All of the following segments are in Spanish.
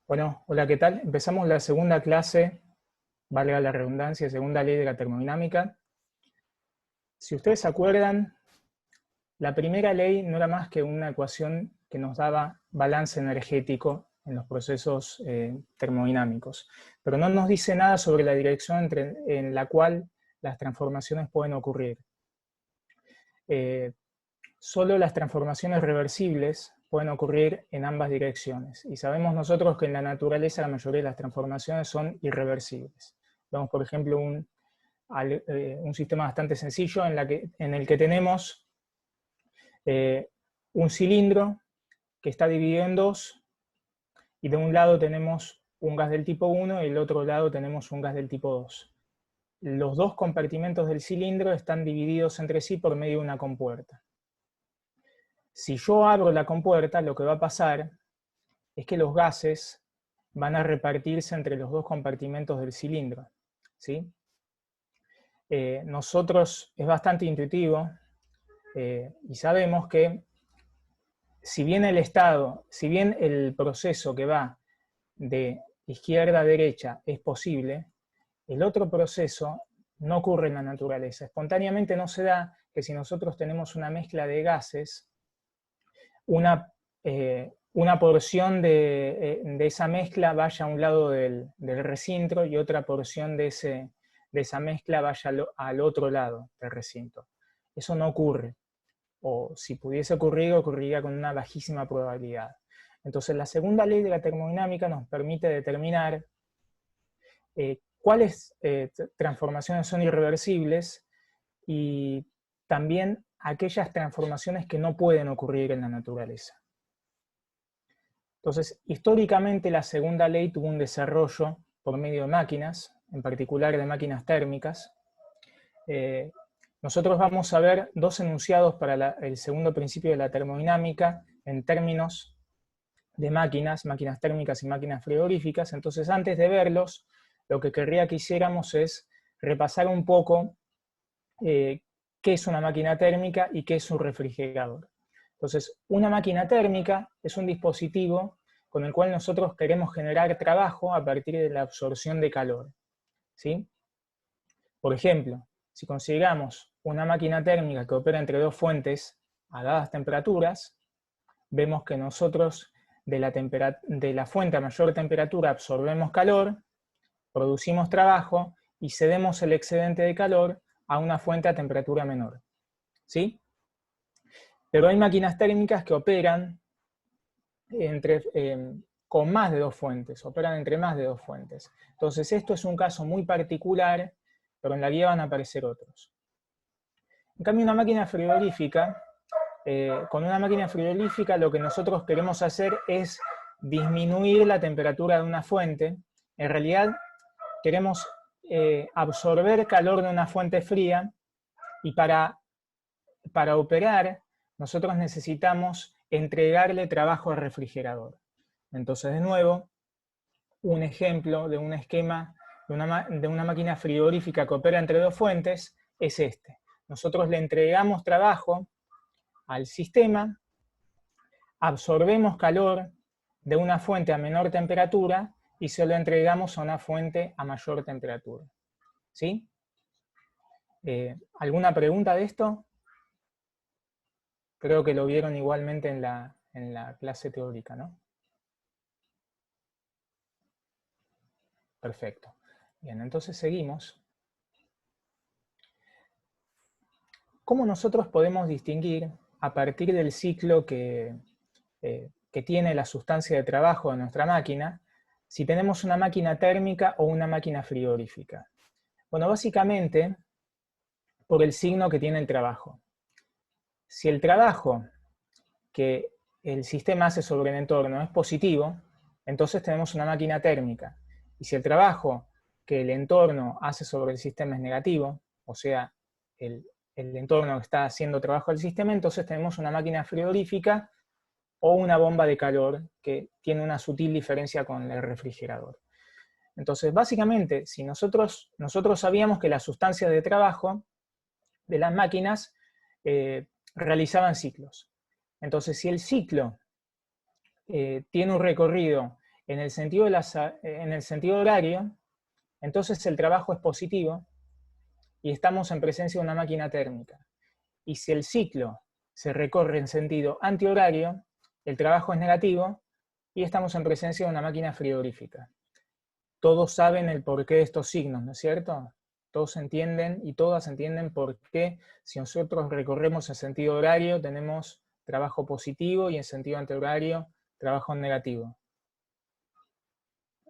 Bueno, hola, ¿qué tal? Empezamos la segunda clase, valga la redundancia, segunda ley de la termodinámica. Si ustedes se acuerdan, la primera ley no era más que una ecuación que nos daba balance energético en los procesos termodinámicos, pero no nos dice nada sobre la dirección en la cual las transformaciones pueden ocurrir. Solo las transformaciones reversibles pueden ocurrir en ambas direcciones. Y sabemos nosotros que en la naturaleza la mayoría de las transformaciones son irreversibles. Vemos, por ejemplo, un sistema bastante sencillo en el que tenemos un cilindro que está dividido en dos, y de un lado tenemos un gas del tipo 1 y del otro lado tenemos un gas del tipo 2. Los dos compartimentos del cilindro están divididos entre sí por medio de una compuerta. Si yo abro la compuerta, lo que va a pasar es que los gases van a repartirse entre los dos compartimentos del cilindro, ¿sí? Nosotros es bastante intuitivo y sabemos que si bien el proceso que va de izquierda a derecha es posible, el otro proceso no ocurre en la naturaleza. Espontáneamente no se da que si nosotros tenemos una mezcla de gases, una porción de esa mezcla vaya a un lado del recinto y otra porción de esa mezcla vaya al otro lado del recinto. Eso no ocurre, o si pudiese ocurrir, ocurriría con una bajísima probabilidad. Entonces la segunda ley de la termodinámica nos permite determinar cuáles transformaciones son irreversibles y también aquellas transformaciones que no pueden ocurrir en la naturaleza. Entonces, históricamente la segunda ley tuvo un desarrollo por medio de máquinas, en particular de máquinas térmicas. Nosotros vamos a ver dos enunciados para el segundo principio de la termodinámica en términos de máquinas térmicas y máquinas frigoríficas. Entonces, antes de verlos, lo que querría que hiciéramos es repasar un poco qué es una máquina térmica y qué es un refrigerador. Entonces, una máquina térmica es un dispositivo con el cual nosotros queremos generar trabajo a partir de la absorción de calor, ¿sí? Por ejemplo, si consideramos una máquina térmica que opera entre dos fuentes a dadas temperaturas, vemos que nosotros de la fuente a mayor temperatura absorbemos calor, producimos trabajo y cedemos el excedente de calor a una fuente a temperatura menor, ¿sí? Pero hay máquinas térmicas que operan con más de dos fuentes, operan entre más de dos fuentes. Entonces esto es un caso muy particular, pero en la guía van a aparecer otros. En cambio, una máquina frigorífica, con una máquina frigorífica lo que nosotros queremos hacer es disminuir la temperatura de una fuente. En realidad queremos absorber calor de una fuente fría, y para operar nosotros necesitamos entregarle trabajo al refrigerador. Entonces, de nuevo, un ejemplo de un esquema de una máquina frigorífica que opera entre dos fuentes es este. Nosotros le entregamos trabajo al sistema, absorbemos calor de una fuente a menor temperatura y se lo entregamos a una fuente a mayor temperatura. ¿Sí? ¿Alguna pregunta de esto? Creo que lo vieron igualmente en la clase teórica, ¿no? Perfecto. Bien, entonces seguimos. ¿Cómo nosotros podemos distinguir a partir del ciclo que tiene la sustancia de trabajo de nuestra máquina si tenemos una máquina térmica o una máquina frigorífica? Bueno, básicamente por el signo que tiene el trabajo. Si el trabajo que el sistema hace sobre el entorno es positivo, entonces tenemos una máquina térmica. Y si el trabajo que el entorno hace sobre el sistema es negativo, o sea, el entorno está haciendo trabajo al sistema, entonces tenemos una máquina frigorífica o una bomba de calor que tiene una sutil diferencia con el refrigerador. Entonces, básicamente, si nosotros sabíamos que las sustancias de trabajo de las máquinas realizaban ciclos. Entonces, si el ciclo tiene un recorrido en el sentido horario, entonces el trabajo es positivo y estamos en presencia de una máquina térmica. Y si el ciclo se recorre en sentido antihorario, el trabajo es negativo y estamos en presencia de una máquina frigorífica. Todos saben el porqué de estos signos, ¿no es cierto? Todos entienden y todas entienden por qué si nosotros recorremos en sentido horario tenemos trabajo positivo y en sentido antihorario trabajo negativo.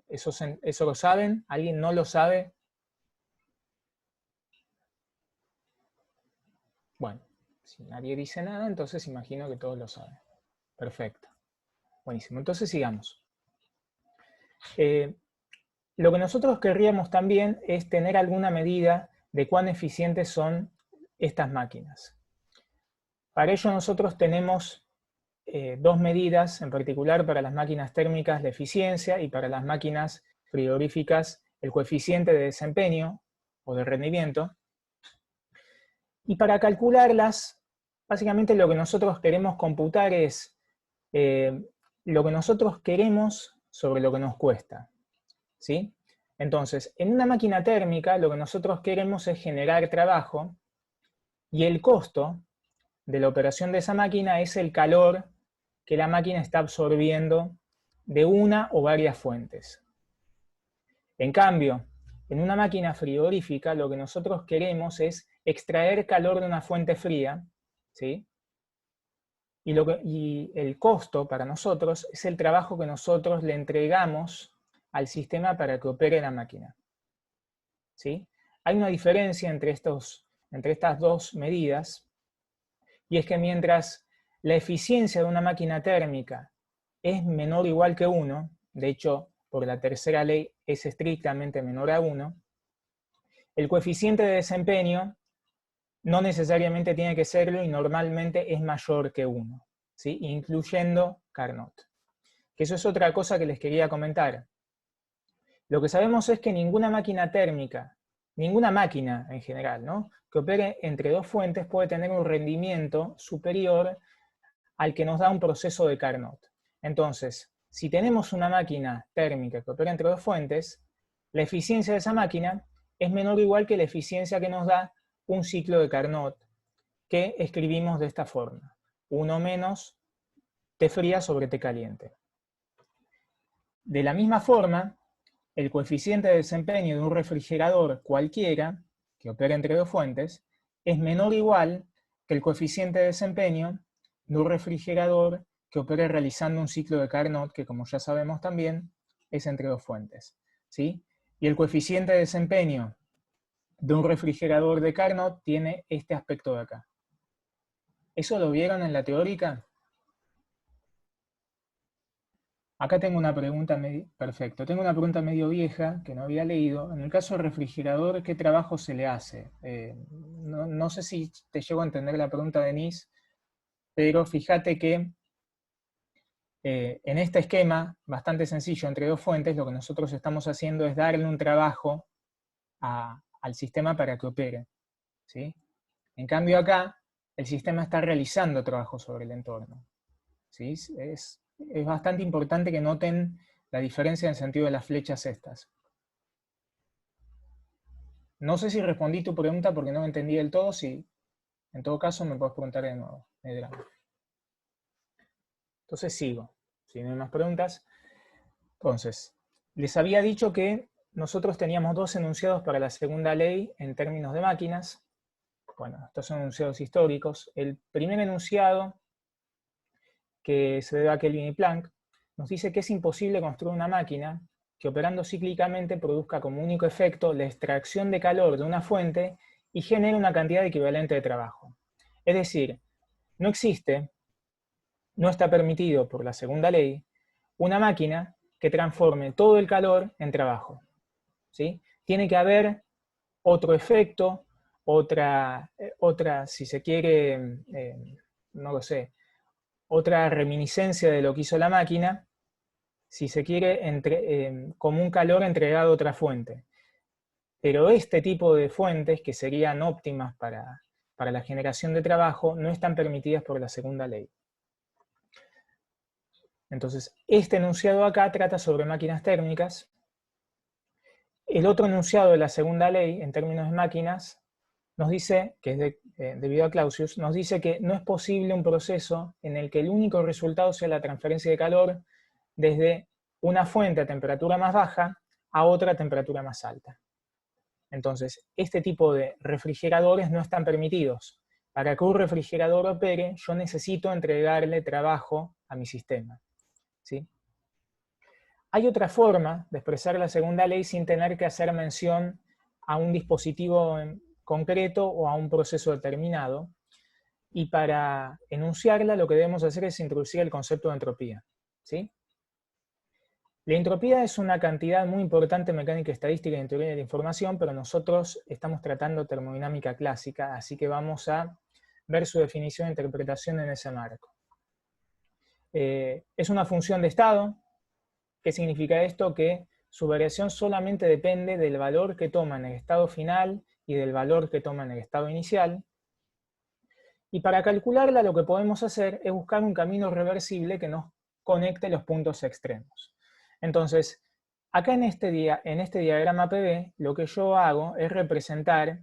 ¿Eso lo saben? ¿Alguien no lo sabe? Bueno, si nadie dice nada, entonces imagino que todos lo saben. Perfecto. Buenísimo. Entonces sigamos. Lo que nosotros querríamos también es tener alguna medida de cuán eficientes son estas máquinas. Para ello nosotros tenemos dos medidas, en particular para las máquinas térmicas la eficiencia y para las máquinas frigoríficas el coeficiente de desempeño o de rendimiento. Y para calcularlas, básicamente lo que nosotros queremos computar es lo que nosotros queremos sobre lo que nos cuesta. ¿Sí? Entonces, en una máquina térmica lo que nosotros queremos es generar trabajo y el costo de la operación de esa máquina es el calor que la máquina está absorbiendo de una o varias fuentes. En cambio, en una máquina frigorífica lo que nosotros queremos es extraer calor de una fuente fría, ¿sí? Y el costo para nosotros es el trabajo que nosotros le entregamos al sistema para que opere la máquina. ¿Sí? Hay una diferencia entre estas dos medidas, y es que mientras la eficiencia de una máquina térmica es menor o igual que 1, de hecho, por la tercera ley es estrictamente menor a 1, el coeficiente de desempeño no necesariamente tiene que serlo y normalmente es mayor que 1, ¿sí? Incluyendo Carnot. Que eso es otra cosa que les quería comentar. Lo que sabemos es que ninguna máquina térmica, ninguna máquina en general, ¿no?, que opere entre dos fuentes puede tener un rendimiento superior al que nos da un proceso de Carnot. Entonces, si tenemos una máquina térmica que opera entre dos fuentes, la eficiencia de esa máquina es menor o igual que la eficiencia que nos da un ciclo de Carnot, que escribimos de esta forma: 1 menos T fría sobre T caliente. De la misma forma, el coeficiente de desempeño de un refrigerador cualquiera, que opera entre dos fuentes, es menor o igual que el coeficiente de desempeño de un refrigerador que opere realizando un ciclo de Carnot, que como ya sabemos también, es entre dos fuentes, ¿sí? Y el coeficiente de desempeño de un refrigerador de Carnot tiene este aspecto de acá. ¿Eso lo vieron en la teórica? Acá tengo una pregunta, perfecto, tengo una pregunta medio vieja que no había leído. En el caso del refrigerador, ¿qué trabajo se le hace? No sé si te llego a entender la pregunta, Denise, pero fíjate que en este esquema, bastante sencillo, entre dos fuentes, lo que nosotros estamos haciendo es darle un trabajo al sistema para que opere, ¿sí? En cambio acá, el sistema está realizando trabajo sobre el entorno, ¿sí? Es bastante importante que noten la diferencia en el sentido de las flechas estas. No sé si respondí tu pregunta porque no entendí del todo. Si en todo caso me puedes preguntar de nuevo. Entonces sigo, si no hay más preguntas. Entonces, les había dicho que nosotros teníamos dos enunciados para la segunda ley en términos de máquinas. Bueno, estos son enunciados históricos. El primer enunciado, que se debe a Kelvin y Planck, nos dice que es imposible construir una máquina que operando cíclicamente produzca como único efecto la extracción de calor de una fuente y genere una cantidad equivalente de trabajo. Es decir, no existe, no está permitido por la segunda ley, una máquina que transforme todo el calor en trabajo, ¿sí? Tiene que haber otro efecto, otra si se quiere, no lo sé, otra reminiscencia de lo que hizo la máquina, si se quiere, como un calor entregado a otra fuente. Pero este tipo de fuentes, que serían óptimas para la generación de trabajo, no están permitidas por la segunda ley. Entonces, este enunciado acá trata sobre máquinas térmicas. El otro enunciado de la segunda ley, en términos de máquinas, nos dice, que es debido a Clausius, nos dice que no es posible un proceso en el que el único resultado sea la transferencia de calor desde una fuente a temperatura más baja a otra a temperatura más alta. Entonces, este tipo de refrigeradores no están permitidos. Para que un refrigerador opere, yo necesito entregarle trabajo a mi sistema, ¿sí? Hay otra forma de expresar la segunda ley sin tener que hacer mención a un dispositivo en concreto o a un proceso determinado. Y para enunciarla lo que debemos hacer es introducir el concepto de entropía, ¿sí? La entropía es una cantidad muy importante en mecánica estadística y en teoría de la información, pero nosotros estamos tratando termodinámica clásica, así que vamos a ver su definición e interpretación en ese marco. Es una función de estado. ¿Qué significa esto? Que su variación solamente depende del valor que toma en el estado final y del valor que toma en el estado inicial. Y para calcularla lo que podemos hacer es buscar un camino reversible que nos conecte los puntos extremos. Entonces, acá en este diagrama PV, lo que yo hago es representar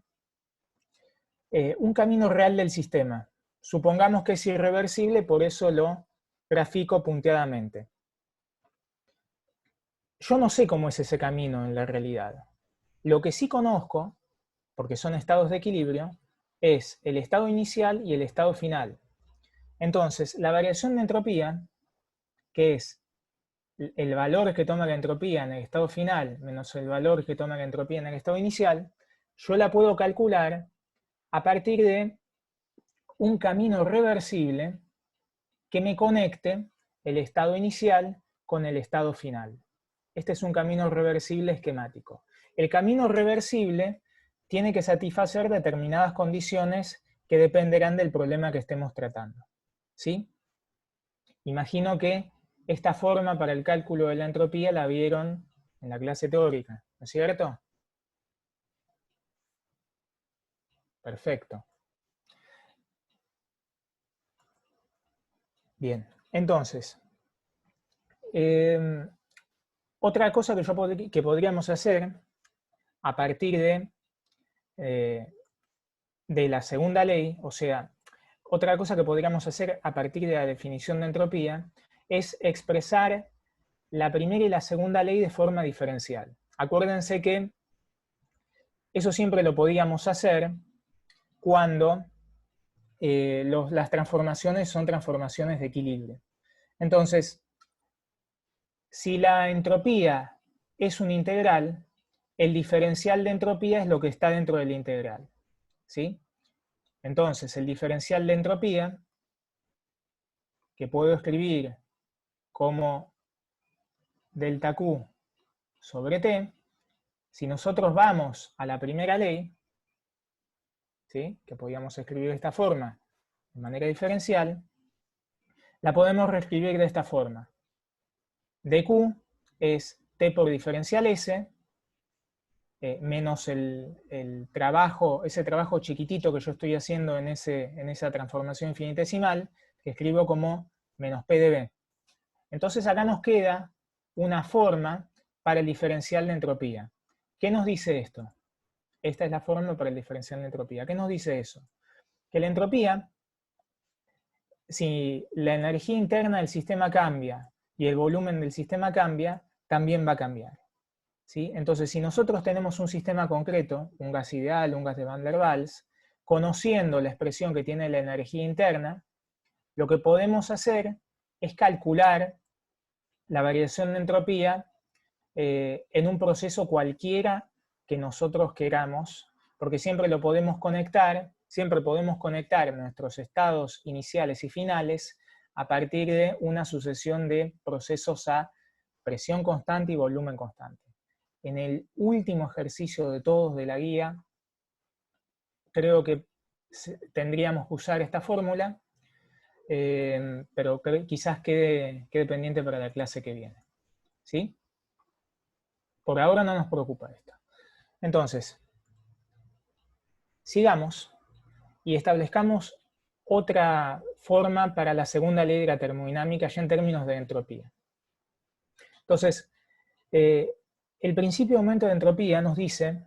un camino real del sistema. Supongamos que es irreversible, por eso lo grafico punteadamente. Yo no sé cómo es ese camino en la realidad. Lo que sí conozco, porque son estados de equilibrio, es el estado inicial y el estado final. Entonces, la variación de entropía, que es el valor que toma la entropía en el estado final menos el valor que toma la entropía en el estado inicial, yo la puedo calcular a partir de un camino reversible que me conecte el estado inicial con el estado final. Este es un camino reversible esquemático. El camino reversible tiene que satisfacer determinadas condiciones que dependerán del problema que estemos tratando, ¿sí? Imagino que esta forma para el cálculo de la entropía la vieron en la clase teórica, ¿no es cierto? Perfecto. Bien, entonces, otra cosa que podríamos hacer a partir de la segunda ley, o sea, otra cosa que podríamos hacer a partir de la definición de entropía es expresar la primera y la segunda ley de forma diferencial. Acuérdense que eso siempre lo podíamos hacer cuando las transformaciones son transformaciones de equilibrio. Entonces, si la entropía es un integral, el diferencial de entropía es lo que está dentro de la integral, ¿sí? Entonces, el diferencial de entropía, que puedo escribir como delta Q sobre T, si nosotros vamos a la primera ley, ¿sí?, que podríamos escribir de esta forma, de manera diferencial, la podemos reescribir de esta forma. dq es T por diferencial S, menos ese trabajo chiquitito que yo estoy haciendo en esa transformación infinitesimal, que escribo como menos P de B. Entonces acá nos queda una forma para el diferencial de entropía. ¿Qué nos dice esto? Esta es la forma para el diferencial de entropía. ¿Qué nos dice eso? Que la entropía, si la energía interna del sistema cambia y el volumen del sistema cambia, también va a cambiar, ¿sí? Entonces, si nosotros tenemos un sistema concreto, un gas ideal, un gas de Van der Waals, conociendo la expresión que tiene la energía interna, lo que podemos hacer es calcular la variación de entropía en un proceso cualquiera que nosotros queramos, porque siempre podemos conectar nuestros estados iniciales y finales a partir de una sucesión de procesos a presión constante y volumen constante. En el último ejercicio de todos de la guía, creo que tendríamos que usar esta fórmula, pero quizás quede pendiente para la clase que viene, ¿sí? Por ahora no nos preocupa esto. Entonces, sigamos y establezcamos otra forma para la segunda ley de la termodinámica ya en términos de entropía. Entonces, el principio de aumento de entropía nos dice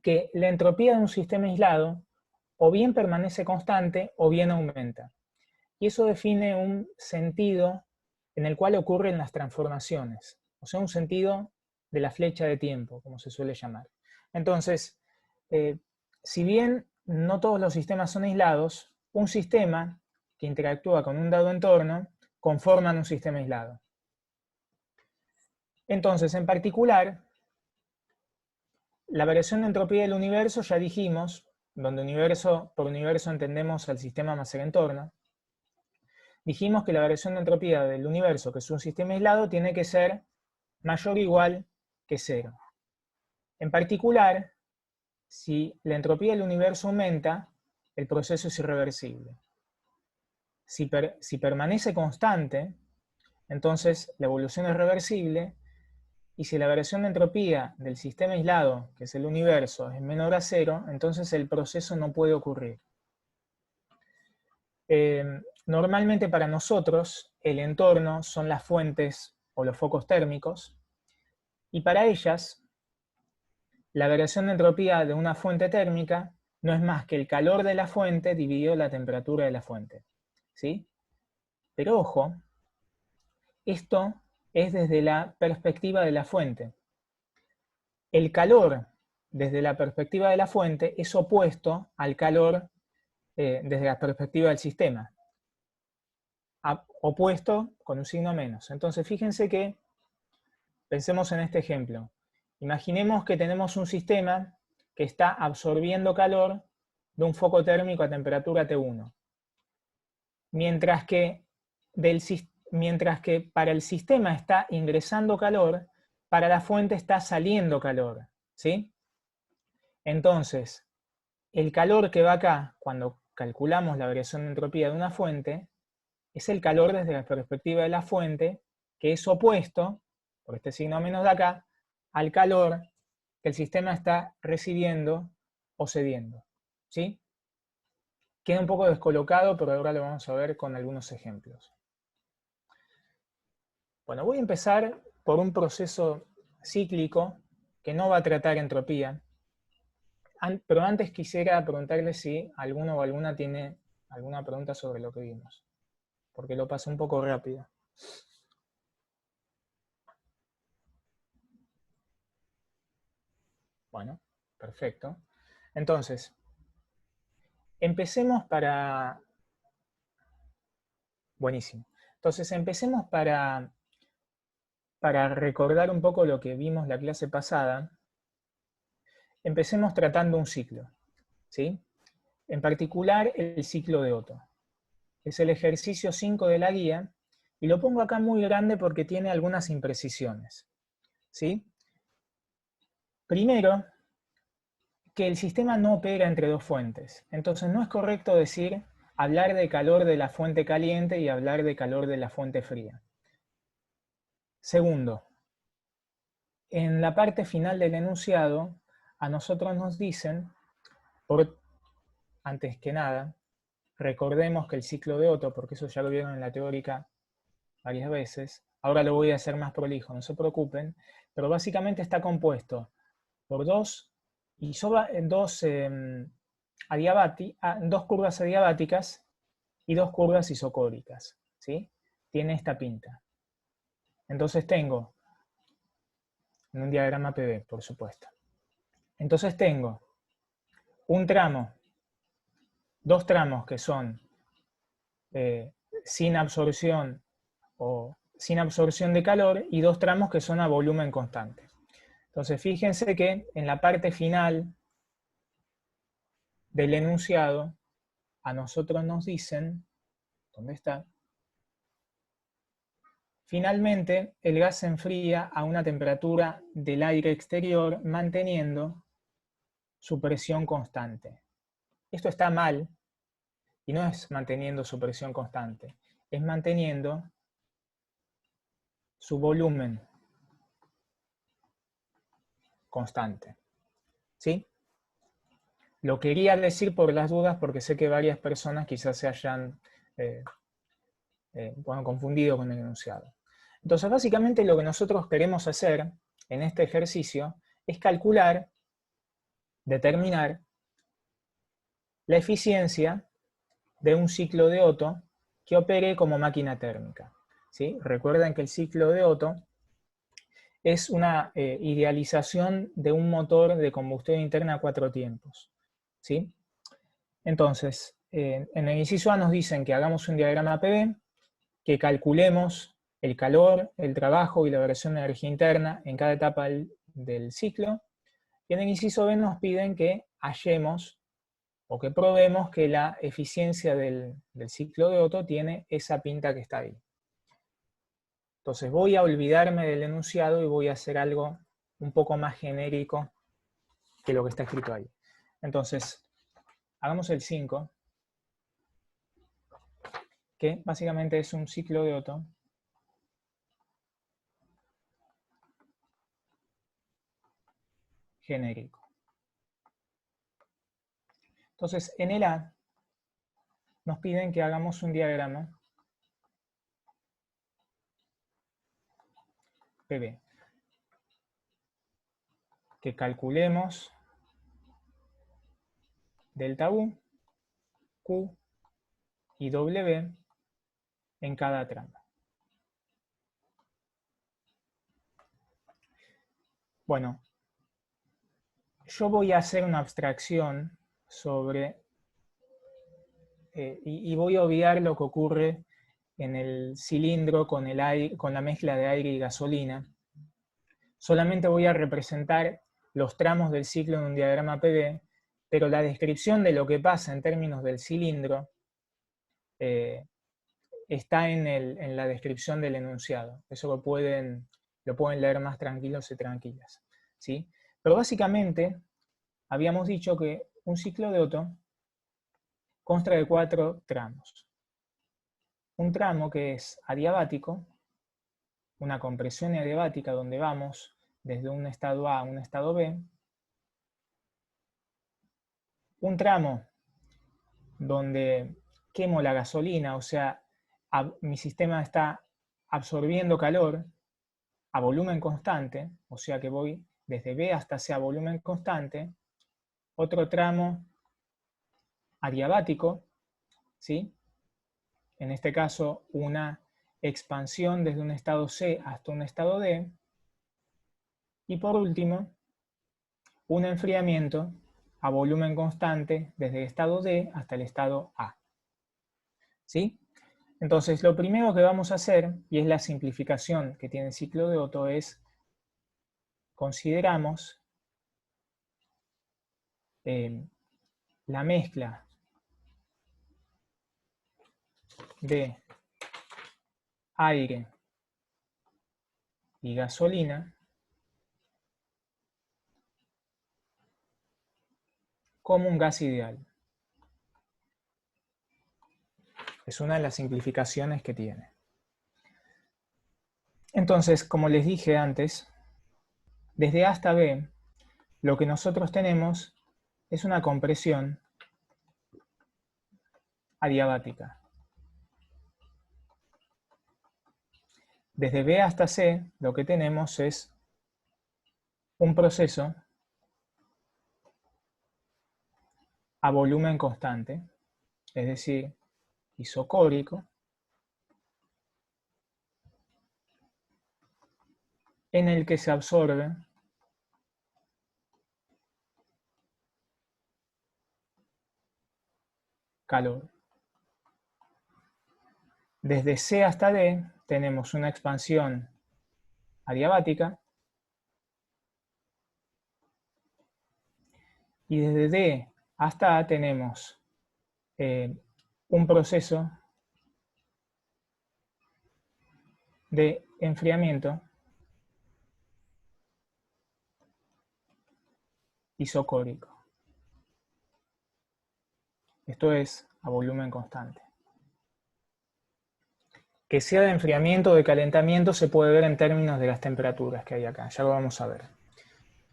que la entropía de un sistema aislado o bien permanece constante o bien aumenta. Y eso define un sentido en el cual ocurren las transformaciones, o sea, un sentido de la flecha de tiempo, como se suele llamar. Entonces, si bien no todos los sistemas son aislados, un sistema que interactúa con un dado entorno conforman un sistema aislado. Entonces, en particular, la variación de entropía del universo, ya dijimos, donde por universo entendemos al sistema más el entorno, dijimos que la variación de entropía del universo, que es un sistema aislado, tiene que ser mayor o igual que 0. En particular, si la entropía del universo aumenta, el proceso es irreversible. Si permanece constante, entonces la evolución es reversible, y si la variación de entropía del sistema aislado, que es el universo, es menor a 0, entonces el proceso no puede ocurrir. Normalmente para nosotros el entorno son las fuentes o los focos térmicos, y para ellas la variación de entropía de una fuente térmica no es más que el calor de la fuente dividido la temperatura de la fuente. ¿Sí? Pero ojo, esto es desde la perspectiva de la fuente. El calor desde la perspectiva de la fuente es opuesto al calor desde la perspectiva del sistema. Opuesto con un signo menos. Entonces fíjense que, pensemos en este ejemplo. Imaginemos que tenemos un sistema que está absorbiendo calor de un foco térmico a temperatura T1. Mientras que para el sistema está ingresando calor, para la fuente está saliendo calor. ¿Sí? Entonces, el calor que va acá, cuando calculamos la variación de entropía de una fuente, es el calor desde la perspectiva de la fuente, que es opuesto, por este signo menos de acá, al calor que el sistema está recibiendo o cediendo. ¿Sí? Queda un poco descolocado, pero ahora lo vamos a ver con algunos ejemplos. Bueno, voy a empezar por un proceso cíclico que no va a tratar entropía, pero antes quisiera preguntarle si alguno o alguna tiene alguna pregunta sobre lo que vimos, porque lo pasé un poco rápido. Bueno, perfecto. Entonces, empecemos para... Buenísimo. Entonces, empecemos para recordar un poco lo que vimos la clase pasada. Empecemos tratando un ciclo, ¿sí? En particular, el ciclo de Otto. Es el ejercicio 5 de la guía, y lo pongo acá muy grande porque tiene algunas imprecisiones. ¿Sí? Primero, que el sistema no opera entre dos fuentes. Entonces no es correcto hablar de calor de la fuente caliente y hablar de calor de la fuente fría. Segundo, en la parte final del enunciado, a nosotros nos dicen, antes que nada, recordemos que el ciclo de Otto, porque eso ya lo vieron en la teórica varias veces, ahora lo voy a hacer más prolijo, no se preocupen, pero básicamente está compuesto por dos curvas adiabáticas y dos curvas isocórdicas, ¿sí? Tiene esta pinta. Entonces tengo, en un diagrama PV, por supuesto. Entonces tengo un tramo, dos tramos que son sin absorción de calor, y dos tramos que son a volumen constante. Entonces fíjense que en la parte final del enunciado a nosotros nos dicen, ¿dónde está? Finalmente, el gas se enfría a una temperatura del aire exterior manteniendo su presión constante. Esto está mal, y no es manteniendo su presión constante, es manteniendo su volumen constante. ¿Sí? Lo quería decir por las dudas porque sé que varias personas quizás se hayan confundido con el enunciado. Entonces, básicamente lo que nosotros queremos hacer en este ejercicio es calcular, determinar la eficiencia de un ciclo de Otto que opere como máquina térmica. ¿Sí? Recuerden que el ciclo de Otto es una idealización de un motor de combustión interna a 4 tiempos. ¿Sí? Entonces, en el inciso A nos dicen que hagamos un diagrama PV, que calculemos el calor, el trabajo y la variación de energía interna en cada etapa del ciclo. Y en el inciso B nos piden que hallemos o que probemos que la eficiencia del ciclo de Otto tiene esa pinta que está ahí. Entonces voy a olvidarme del enunciado y voy a hacer algo un poco más genérico que lo que está escrito ahí. Entonces, hagamos el 5, que básicamente es un ciclo de Otto genérico. Entonces, en el A nos piden que hagamos un diagrama PV, que calculemos delta U, Q y W en cada tramo. Bueno, yo voy a hacer una abstracción sobre, y voy a obviar lo que ocurre en el cilindro con la mezcla de aire y gasolina. Solamente voy a representar los tramos del ciclo en un diagrama PV, pero la descripción de lo que pasa en términos del cilindro está en la descripción del enunciado. Eso lo pueden leer más tranquilos y tranquilas, ¿sí? Pero básicamente habíamos dicho que un ciclo de Otto consta de 4 tramos. Un tramo que es adiabático, una compresión adiabática donde vamos desde un estado A a un estado B. Un tramo donde quemo la gasolina, o sea, mi sistema está absorbiendo calor a volumen constante, o sea que voy desde B hasta C a volumen constante. Otro tramo adiabático, ¿sí? En este caso, una expansión desde un estado C hasta un estado D. Y por último, un enfriamiento a volumen constante desde el estado D hasta el estado A. ¿Sí? Entonces, lo primero que vamos a hacer, y es la simplificación que tiene el ciclo de Otto, es consideramos la mezcla de aire y gasolina como un gas ideal. Es una de las simplificaciones que tiene. Entonces, como les dije antes, desde A hasta B, lo que nosotros tenemos es una compresión adiabática. Desde B hasta C, lo que tenemos es un proceso a volumen constante, es decir, isocórico, en el que se absorbe calor. Desde C hasta D tenemos una expansión adiabática y desde D hasta A tenemos un proceso de enfriamiento isocórico. Esto es a volumen constante. Que sea de enfriamiento o de calentamiento se puede ver en términos de las temperaturas que hay acá, ya lo vamos a ver.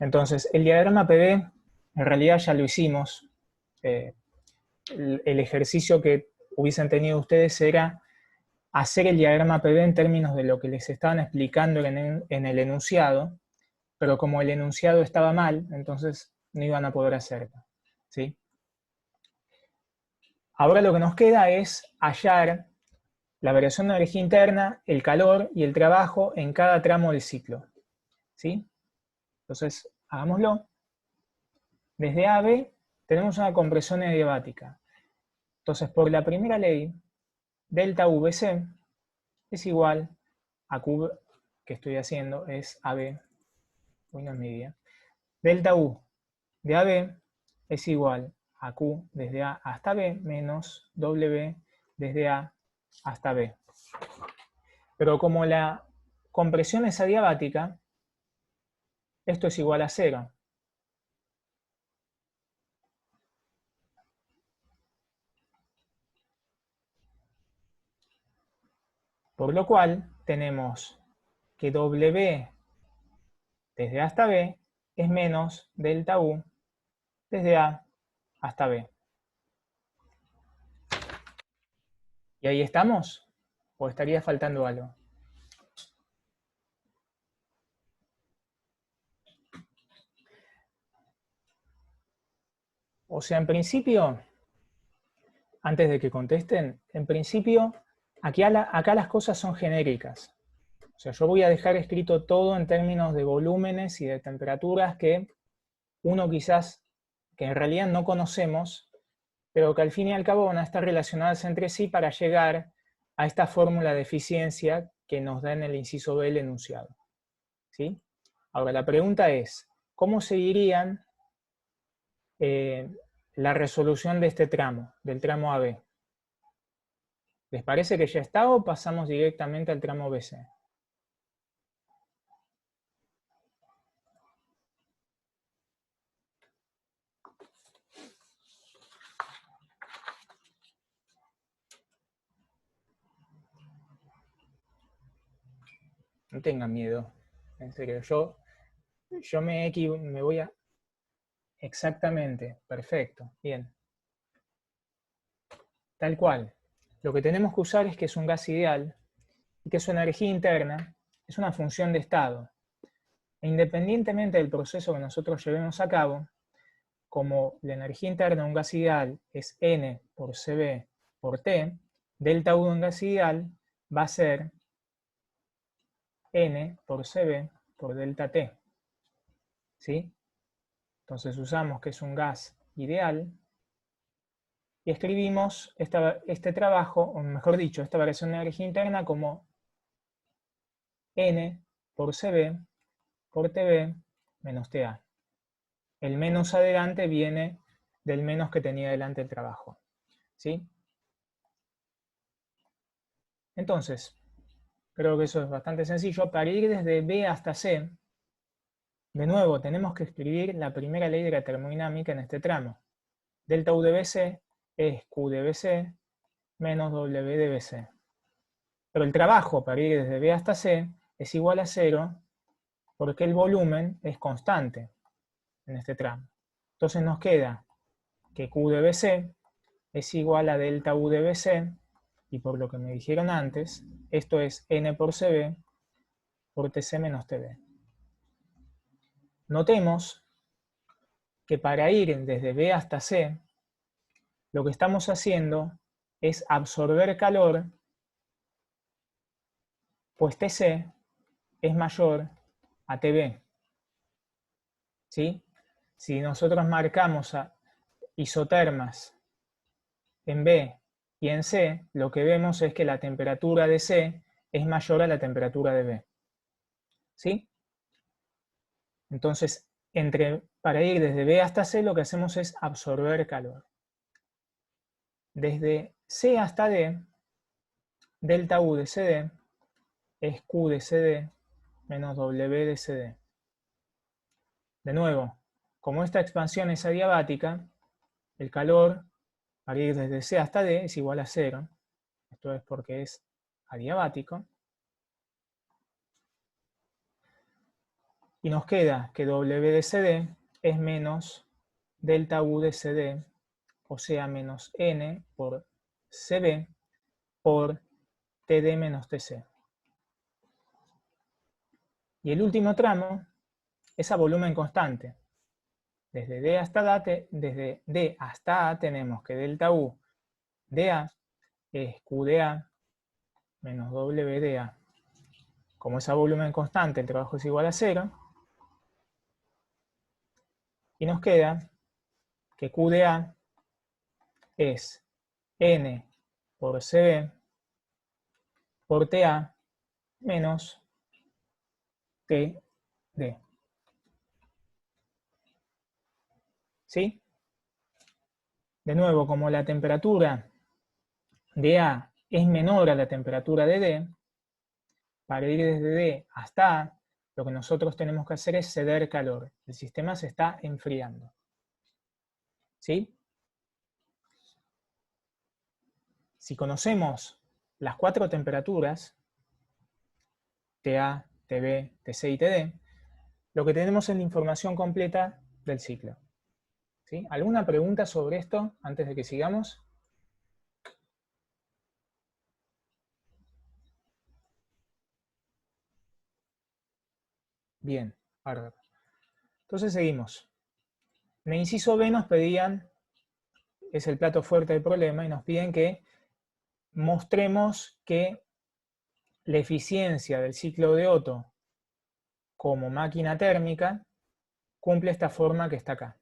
Entonces, el diagrama PV, en realidad ya lo hicimos, el ejercicio que hubiesen tenido ustedes era hacer el diagrama PV en términos de lo que les estaban explicando en el enunciado, pero como el enunciado estaba mal, entonces no iban a poder hacerlo, ¿sí? Ahora lo que nos queda es hallar la variación de energía interna, el calor y el trabajo en cada tramo del ciclo, ¿sí? Entonces, hagámoslo. Desde AB tenemos una compresión adiabática. Entonces, por la primera ley, delta VC es igual a Q, que estoy haciendo, es AB, una media. Delta U de AB es igual a Q desde A hasta B menos W desde A hasta B. Pero como la compresión es adiabática, esto es igual a 0. Por lo cual tenemos que W desde A hasta B es menos delta U desde A hasta B. ¿Y ahí estamos? ¿O estaría faltando algo? O sea, en principio, antes de que contesten, en principio, acá las cosas son genéricas. O sea, yo voy a dejar escrito todo en términos de volúmenes y de temperaturas que uno quizás, que en realidad no conocemos, pero que al fin y al cabo van a estar relacionadas entre sí para llegar a esta fórmula de eficiencia que nos da en el inciso B el enunciado, ¿sí? Ahora, la pregunta es, ¿cómo seguirían la resolución de este tramo, del tramo AB? ¿Les parece que ya está o pasamos directamente al tramo BC? No tengan miedo, en serio, yo me voy a... Exactamente, perfecto, bien. Tal cual. Lo que tenemos que usar es que es un gas ideal y que su energía interna es una función de estado. E independientemente del proceso que nosotros llevemos a cabo, como la energía interna de un gas ideal es N por Cb por T, delta U de un gas ideal va a ser N por Cb por delta T. ¿Sí? Entonces usamos que es un gas ideal y escribimos este trabajo, o mejor dicho, esta variación de energía interna como N por Cb por Tb menos Ta. El menos adelante viene del menos que tenía delante el trabajo, ¿sí? Entonces, creo que eso es bastante sencillo. Para ir desde B hasta C, de nuevo tenemos que escribir la primera ley de la termodinámica en este tramo. Delta U de BC es Q de BC menos W de BC. Pero el trabajo para ir desde B hasta C es igual a 0 porque el volumen es constante en este tramo. Entonces nos queda que Q de BC es igual a delta U de BC, y por lo que me dijeron antes, esto es N por CB por TC menos TB. Notemos que para ir desde B hasta C, lo que estamos haciendo es absorber calor, pues TC es mayor a TB. ¿Sí? Si nosotros marcamos a isotermas en B y en C, lo que vemos es que la temperatura de C es mayor a la temperatura de B. ¿Sí? Entonces, para ir desde B hasta C, lo que hacemos es absorber calor. Desde C hasta D, delta U de CD es Q de CD menos W de CD. De nuevo, como esta expansión es adiabática, el calor para ir desde C hasta D es igual a 0. Esto es porque es adiabático. Y nos queda que W de CD es menos delta U de CD o sea, menos N por CB por TD menos TC. Y el último tramo es a volumen constante. Desde D hasta A tenemos que delta U de A es Q de A menos W de A. Como es a volumen constante, el trabajo es igual a 0. Y nos queda que Q de A es N por CB por TA menos TD. ¿Sí? De nuevo, como la temperatura de A es menor a la temperatura de D, para ir desde D hasta A, lo que nosotros tenemos que hacer es ceder calor. El sistema se está enfriando. ¿Sí? Si conocemos las 4 temperaturas, TA, TB, TC y TD, lo que tenemos es la información completa del ciclo. ¿Sí? ¿Alguna pregunta sobre esto antes de que sigamos? Bien, bárbaro. Entonces seguimos. En el inciso B nos pedían, es el plato fuerte del problema, y nos piden que mostremos que la eficiencia del ciclo de Otto como máquina térmica cumple esta forma que está acá.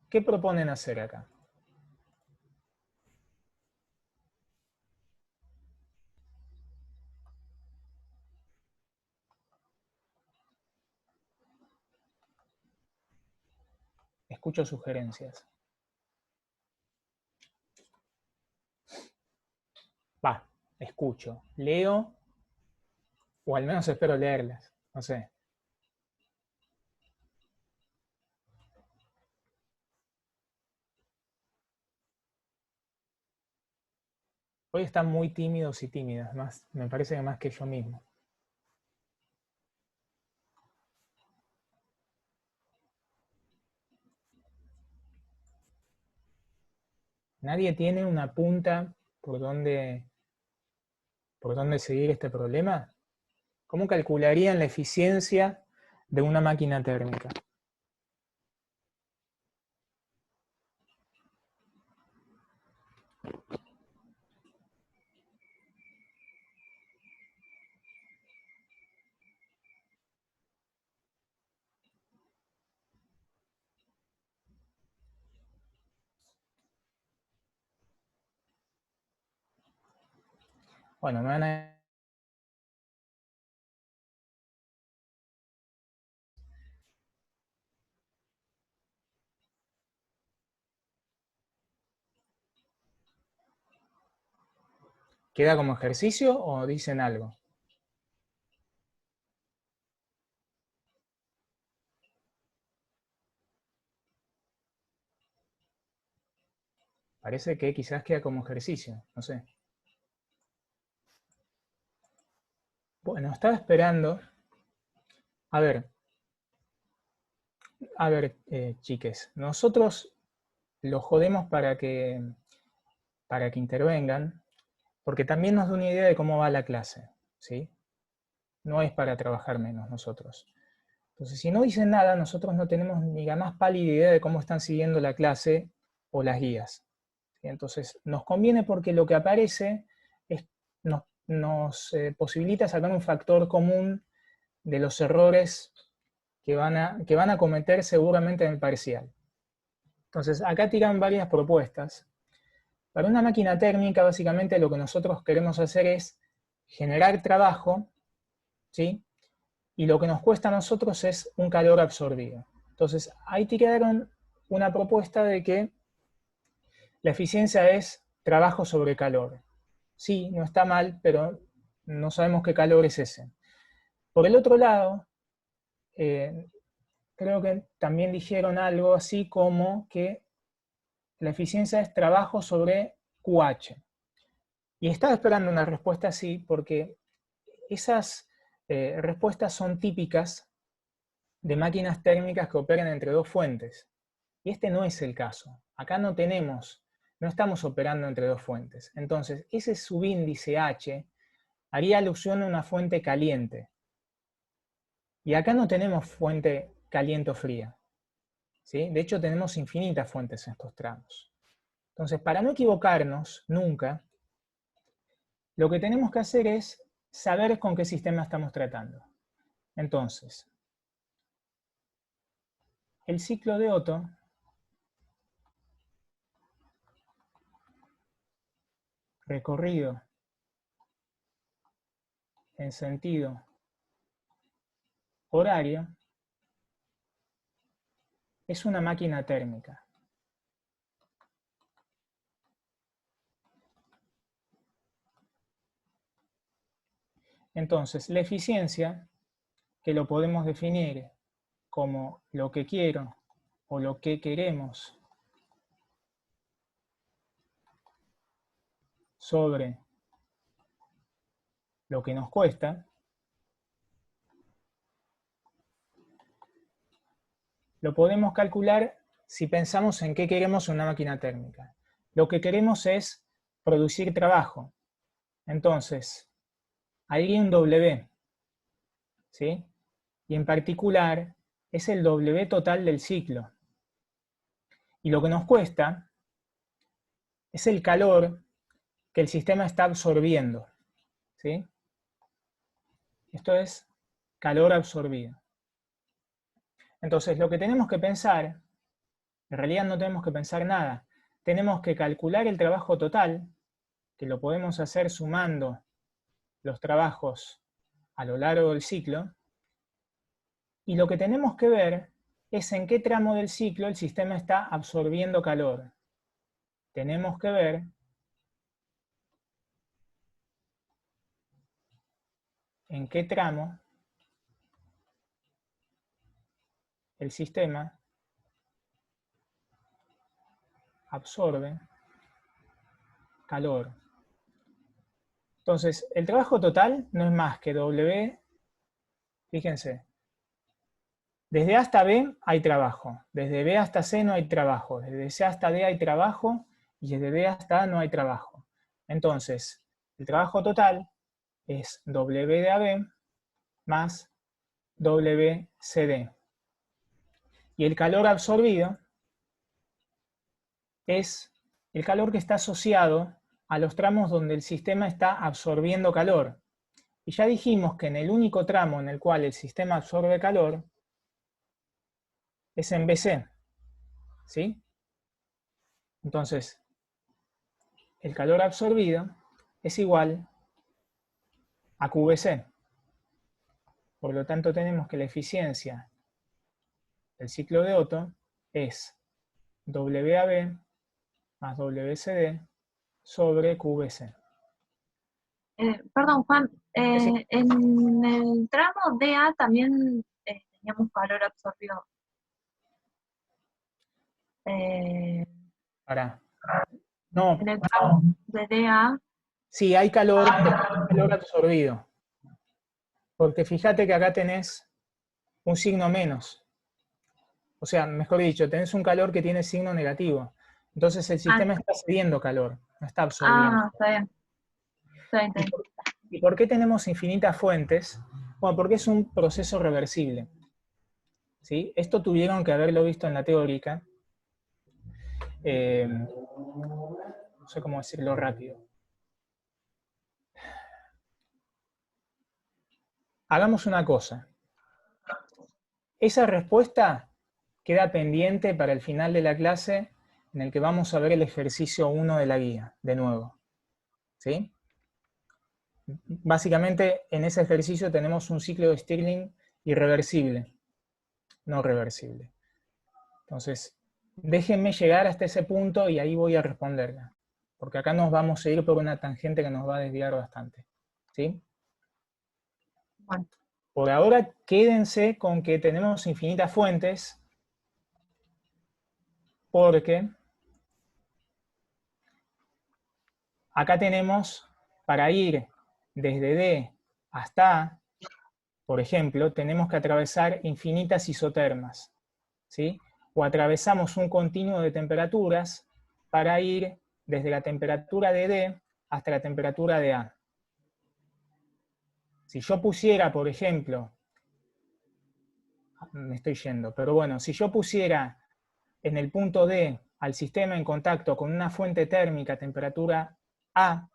¿Qué proponen hacer acá? Escucho sugerencias. Escucho, leo, o al menos espero leerlas, no sé. Hoy están muy tímidos y tímidas, más, me parece que más que yo mismo. ¿Nadie tiene una punta por dónde seguir este problema? ¿Cómo calcularían la eficiencia de una máquina térmica? Bueno, me van a... ¿Queda como ejercicio o dicen algo? Parece que quizás queda como ejercicio, no sé. Bueno, estaba esperando. A ver, chiques, nosotros los jodemos para que intervengan, porque también nos da una idea de cómo va la clase, ¿sí? No es para trabajar menos nosotros. Entonces, si no dicen nada, nosotros no tenemos ni la más pálida idea de cómo están siguiendo la clase o las guías. Entonces, nos conviene porque lo que aparece nos posibilita sacar un factor común de los errores que van a cometer seguramente en el parcial. Entonces, acá tiran varias propuestas. Para una máquina térmica, básicamente lo que nosotros queremos hacer es generar trabajo, ¿sí? Y lo que nos cuesta a nosotros es un calor absorbido. Entonces, ahí tiraron una propuesta de que la eficiencia es trabajo sobre calor. Sí, no está mal, pero no sabemos qué calor es ese. Por el otro lado, creo que también dijeron algo así como que la eficiencia es trabajo sobre QH. Y estaba esperando una respuesta así porque esas respuestas son típicas de máquinas térmicas que operan entre dos fuentes. Y este no es el caso. Acá no estamos operando entre dos fuentes. Entonces, ese subíndice H haría alusión a una fuente caliente. Y acá no tenemos fuente caliente o fría, ¿sí? De hecho, tenemos infinitas fuentes en estos tramos. Entonces, para no equivocarnos nunca, lo que tenemos que hacer es saber con qué sistema estamos tratando. Entonces, el ciclo de Otto recorrido en sentido horario es una máquina térmica. Entonces, la eficiencia, que lo podemos definir como lo que quiero o lo que queremos sobre lo que nos cuesta, lo podemos calcular si pensamos en qué queremos una máquina térmica. Lo que queremos es producir trabajo. Entonces, hay un W, ¿sí? Y en particular es el W total del ciclo. Y lo que nos cuesta es el calor que el sistema está absorbiendo, ¿sí? Esto es calor absorbido. Entonces, lo que tenemos que pensar, en realidad no tenemos que pensar nada. Tenemos que calcular el trabajo total, que lo podemos hacer sumando los trabajos a lo largo del ciclo, y lo que tenemos que ver es en qué tramo del ciclo el sistema está absorbiendo calor. Tenemos que ver en qué tramo el sistema absorbe calor. Entonces, el trabajo total no es más que W, fíjense, desde A hasta B hay trabajo, desde B hasta C no hay trabajo, desde C hasta D hay trabajo y desde D hasta A no hay trabajo. Entonces, el trabajo total es W de AB más WCD. Y el calor absorbido es el calor que está asociado a los tramos donde el sistema está absorbiendo calor. Y ya dijimos que en el único tramo en el cual el sistema absorbe calor es en BC, ¿sí? Entonces, el calor absorbido es igual a QVC. Por lo tanto, tenemos que la eficiencia del ciclo de Otto es WAB más WCD sobre QVC. Perdón, Juan, en el tramo DA también teníamos calor absorbido. No, En el tramo de DA. sí, hay calor, pero hay calor absorbido. Porque fíjate que acá tenés un signo menos. O sea, mejor dicho, tenés un calor que tiene signo negativo. Entonces el sistema está cediendo calor, no está absorbiendo. Ah, está bien. Está bien. ¿Y por qué tenemos infinitas fuentes? Bueno, porque es un proceso reversible. ¿Sí? Esto tuvieron que haberlo visto en la teórica. No sé cómo decirlo rápido. Hagamos una cosa. Esa respuesta queda pendiente para el final de la clase en el que vamos a ver el ejercicio 1 de la guía, de nuevo. ¿Sí? Básicamente, en ese ejercicio tenemos un ciclo de Stirling irreversible, no reversible. Entonces, déjenme llegar hasta ese punto y ahí voy a responderla, porque acá nos vamos a ir por una tangente que nos va a desviar bastante. ¿Sí? Bueno. Por ahora, quédense con que tenemos infinitas fuentes, porque acá tenemos, para ir desde D hasta A, por ejemplo, tenemos que atravesar infinitas isotermas, ¿sí? o atravesamos un continuo de temperaturas para ir desde la temperatura de D hasta la temperatura de A. Si yo pusiera, por ejemplo, me estoy yendo, pero bueno, si yo pusiera en el punto D al sistema en contacto con una fuente térmica a temperatura A,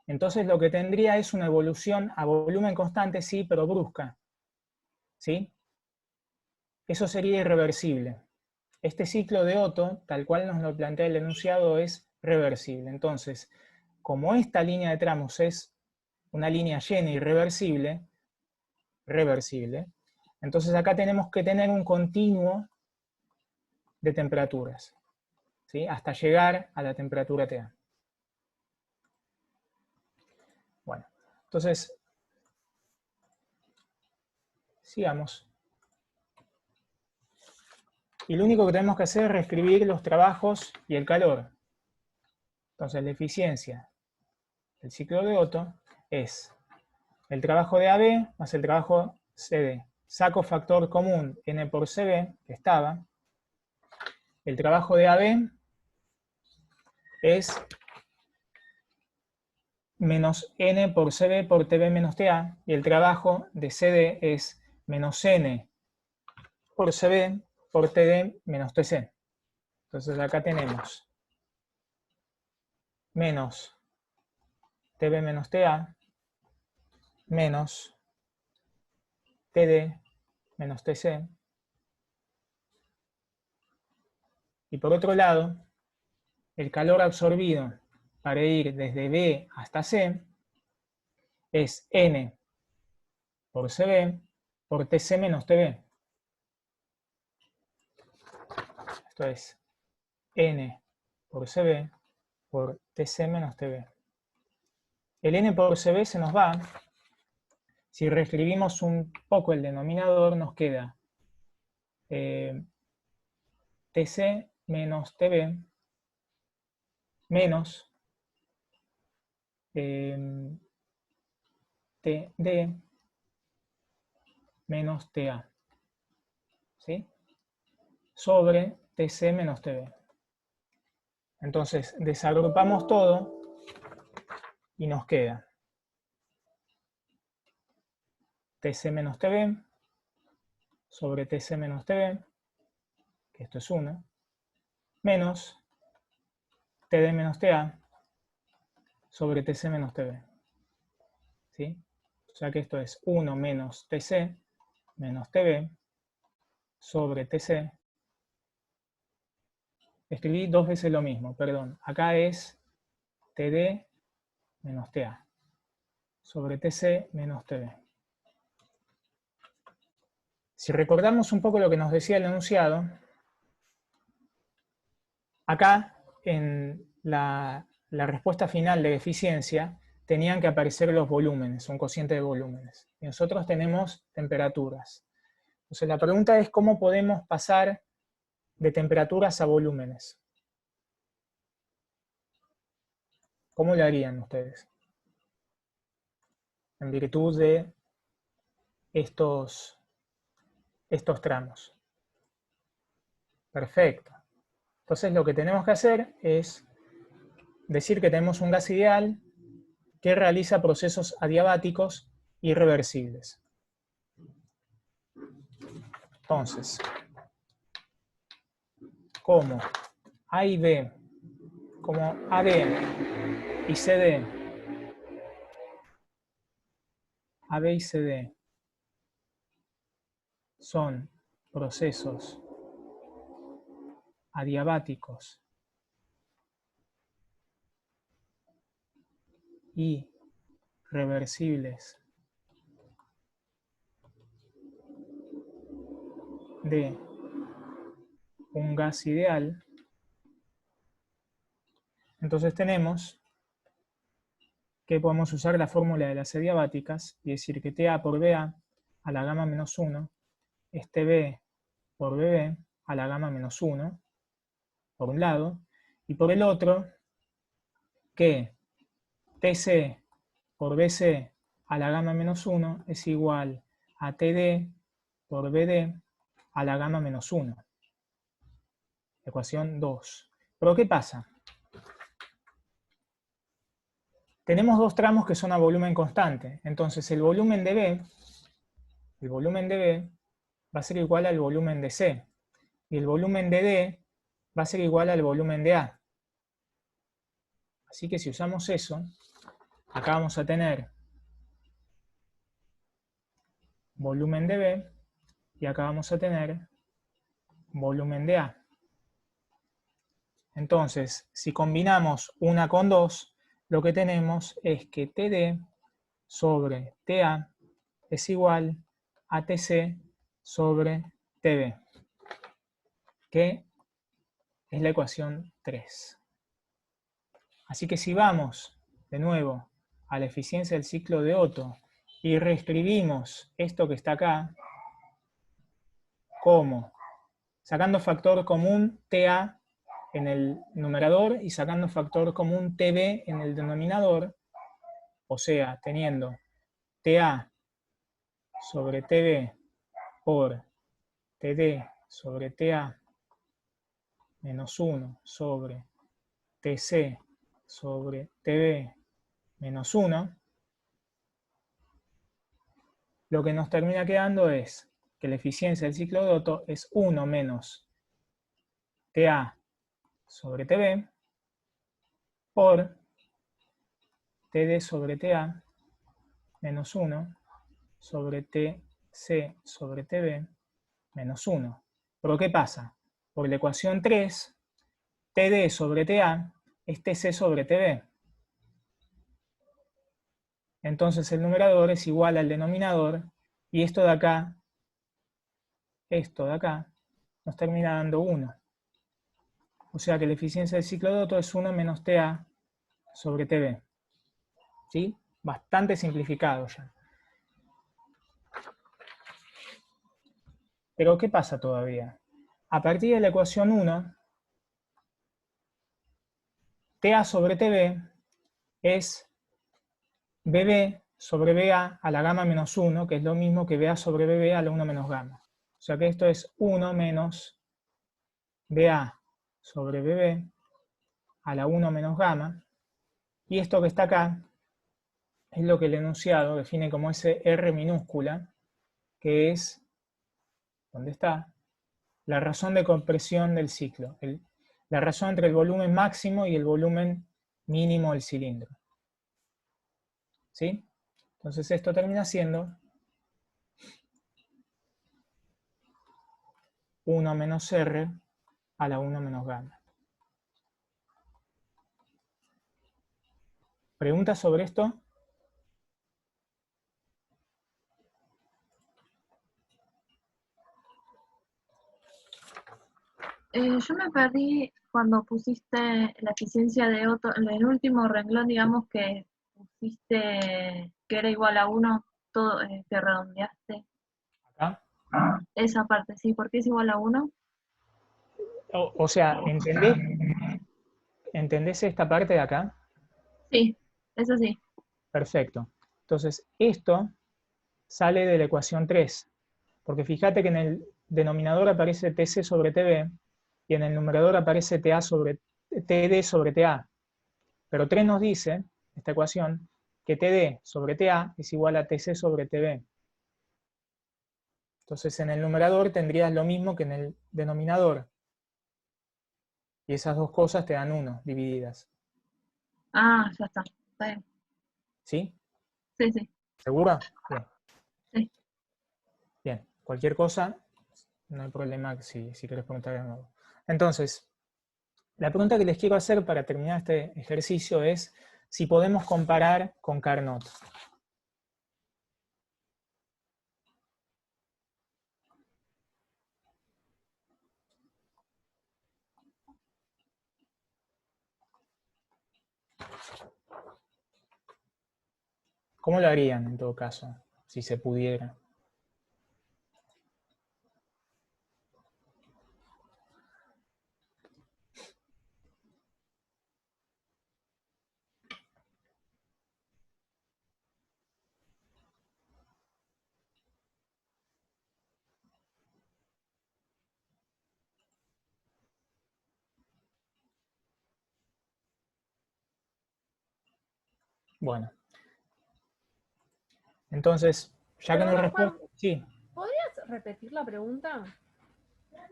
entonces lo que tendría es una evolución a volumen constante, sí, pero brusca. ¿Sí? Eso sería irreversible. Este ciclo de Otto, tal cual nos lo plantea el enunciado, es reversible. Entonces, como esta línea de tramos es una línea llena y reversible, entonces acá tenemos que tener un continuo de temperaturas, ¿sí? Hasta llegar a la temperatura TA. Bueno, entonces, sigamos. Y lo único que tenemos que hacer es reescribir los trabajos y el calor. Entonces, la eficiencia del ciclo de Otto es el trabajo de AB más el trabajo CD. Saco factor común N por CB, que estaba. El trabajo de AB es menos N por CB por TB menos TA, y el trabajo de CD es menos N por CB por TD menos TC. Entonces acá tenemos menos TB menos TA menos TD menos TC. Y por otro lado, el calor absorbido para ir desde B hasta C es N por CB por TC menos TB. Esto es N por CB por TC menos TB. El N por CB se nos va. Si reescribimos un poco el denominador, nos queda TC menos TB menos TD menos TA, ¿sí? Sobre TC menos TB. Entonces, desagrupamos todo y nos queda TC menos TB sobre TC menos TB, que esto es 1, menos TD menos TA sobre TC menos TB. ¿Sí? O sea que esto es 1 menos TC menos TB sobre TC. Escribí dos veces lo mismo, perdón. Acá es TD menos TA sobre TC menos TB. Si recordamos un poco lo que nos decía el enunciado, acá en la respuesta final de eficiencia tenían que aparecer los volúmenes, un cociente de volúmenes. Y nosotros tenemos temperaturas. Entonces la pregunta es cómo podemos pasar de temperaturas a volúmenes. ¿Cómo lo harían ustedes? En virtud de estos tramos. Perfecto. Entonces lo que tenemos que hacer es decir que tenemos un gas ideal que realiza procesos adiabáticos irreversibles. Entonces, como A y B, como AB y CD, AB y CD son procesos adiabáticos y reversibles de un gas ideal, entonces tenemos que podemos usar la fórmula de las adiabáticas y decir que TA por BA a la gamma menos 1 es TB por BB a la gamma menos 1, por un lado, y por el otro, que TC por BC a la gamma menos 1 es igual a TD por BD a la gamma menos 1. Ecuación 2. Pero ¿qué pasa? Tenemos dos tramos que son a volumen constante. Entonces el volumen de B va a ser igual al volumen de C. Y el volumen de D va a ser igual al volumen de A. Así que si usamos eso, acá vamos a tener volumen de B y acá vamos a tener volumen de A. Entonces, si combinamos una con dos, lo que tenemos es que TD sobre TA es igual a TC sobre TB, que es la ecuación 3. Así que si vamos de nuevo a la eficiencia del ciclo de Otto y reescribimos esto que está acá como sacando factor común TA en el numerador y sacando factor común TB en el denominador, o sea, teniendo TA sobre TB por TD sobre TA menos 1 sobre TC sobre TB menos 1, lo que nos termina quedando es que la eficiencia del ciclo de Otto es 1 menos TA sobre TB por TD sobre TA menos 1 sobre TC sobre TB menos 1. ¿Pero qué pasa? Por la ecuación 3, TD sobre TA es TC sobre TB. Entonces el numerador es igual al denominador y esto de acá nos termina dando 1. O sea que la eficiencia del ciclo de Otto es 1 menos TA sobre TB. ¿Sí? Bastante simplificado ya. Pero ¿qué pasa todavía? A partir de la ecuación 1, TA sobre TB es BB sobre BA a la gamma menos 1, que es lo mismo que BA sobre BB a la 1 menos gamma. O sea que esto es 1 menos BA sobre BB a la 1 menos gamma. Y esto que está acá es lo que el enunciado define como ese R minúscula, que es, ¿dónde está? La razón de compresión del ciclo. La razón entre el volumen máximo y el volumen mínimo del cilindro. ¿Sí? Entonces esto termina siendo 1 menos R a la 1 menos gamma. ¿Preguntas sobre esto? Yo me perdí cuando pusiste la eficiencia de Otto, en el último renglón, digamos que pusiste que era igual a 1, todo, que redondeaste. Acá. Esa parte, sí, ¿por qué es igual a 1? O sea, ¿entendés esta parte de acá? Sí, eso sí. Perfecto. Entonces, esto sale de la ecuación 3, porque fíjate que en el denominador aparece TC sobre TB y en el numerador aparece TD sobre TA. Pero 3 nos dice, esta ecuación, que TD sobre TA es igual a TC sobre TB. Entonces en el numerador tendrías lo mismo que en el denominador. Y esas dos cosas te dan 1 divididas. Ah, ya está. Está bien. ¿Sí? Sí, sí, ¿Segura? Bien. sí. Bien. Cualquier cosa, no hay problema si querés preguntar de nuevo. Entonces, la pregunta que les quiero hacer para terminar este ejercicio es si podemos comparar con Carnot. ¿Cómo lo harían en todo caso, si se pudiera? Bueno. Entonces, ya que no Perdona, respondo... Juan, Sí, ¿podrías repetir la pregunta?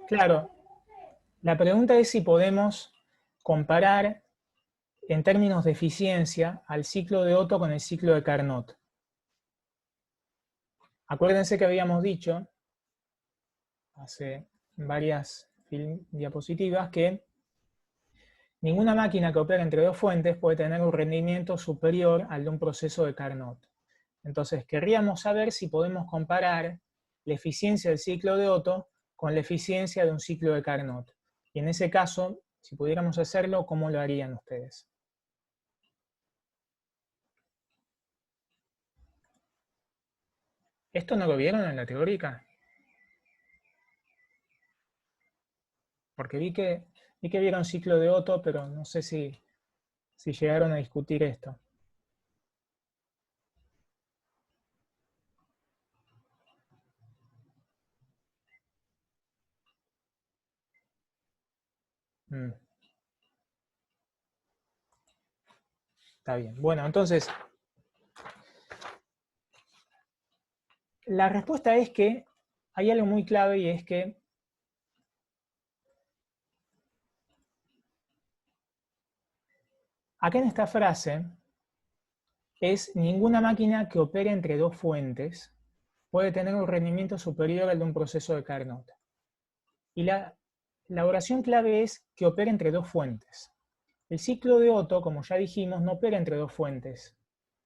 claro. La pregunta es si podemos comparar en términos de eficiencia al ciclo de Otto con el ciclo de Carnot. Acuérdense que habíamos dicho hace varias diapositivas que ninguna máquina que opera entre dos fuentes puede tener un rendimiento superior al de un proceso de Carnot. Entonces, querríamos saber si podemos comparar la eficiencia del ciclo de Otto con la eficiencia de un ciclo de Carnot. Y en ese caso, si pudiéramos hacerlo, ¿cómo lo harían ustedes? ¿Esto no lo vieron en la teórica? Porque vi que vieron ciclo de Otto, pero no sé si llegaron a discutir esto. Está bien. Bueno, entonces, la respuesta es que hay algo muy clave y es que acá en esta frase es ninguna máquina que opere entre dos fuentes puede tener un rendimiento superior al de un proceso de Carnot. Y la oración clave es que opere entre dos fuentes. El ciclo de Otto, como ya dijimos, no opera entre dos fuentes.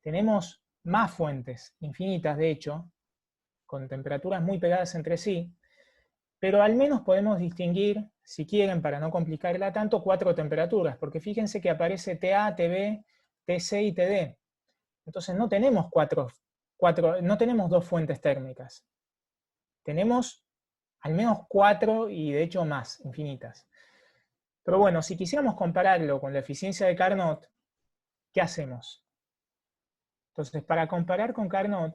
Tenemos más fuentes, infinitas de hecho, con temperaturas muy pegadas entre sí, pero al menos podemos distinguir, si quieren, para no complicarla tanto, 4 temperaturas, porque fíjense que aparece TA, TB, TC y TD. Entonces no tenemos no tenemos dos fuentes térmicas. Tenemos al menos 4 y de hecho más, infinitas. Pero bueno, si quisiéramos compararlo con la eficiencia de Carnot, ¿qué hacemos? Entonces, para comparar con Carnot,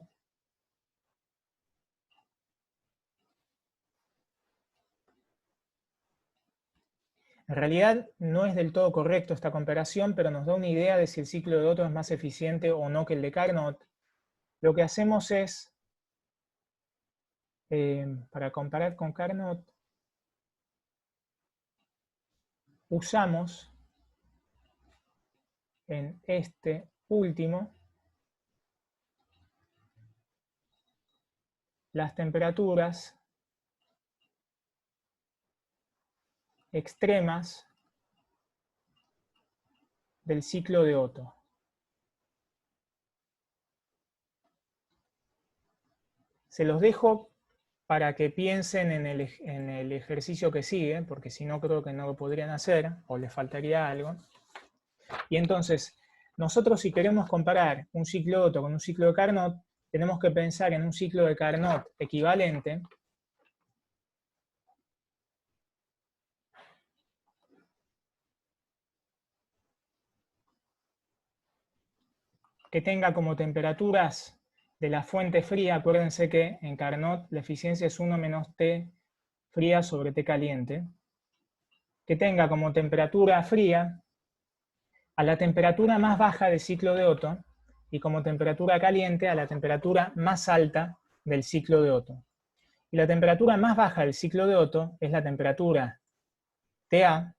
en realidad no es del todo correcto esta comparación, pero nos da una idea de si el ciclo de Otto es más eficiente o no que el de Carnot. Lo que hacemos es, para comparar con Carnot, usamos en este último las temperaturas extremas del ciclo de Otto. Se los dejo para que piensen en el ejercicio que sigue, porque si no creo que no lo podrían hacer, o les faltaría algo. Y entonces, nosotros si queremos comparar un ciclo de Otto con un ciclo de Carnot, tenemos que pensar en un ciclo de Carnot equivalente, que tenga como temperaturas de la fuente fría. Acuérdense que en Carnot la eficiencia es 1 menos T fría sobre T caliente, que tenga como temperatura fría a la temperatura más baja del ciclo de Otto y como temperatura caliente a la temperatura más alta del ciclo de Otto. Y la temperatura más baja del ciclo de Otto es la temperatura TA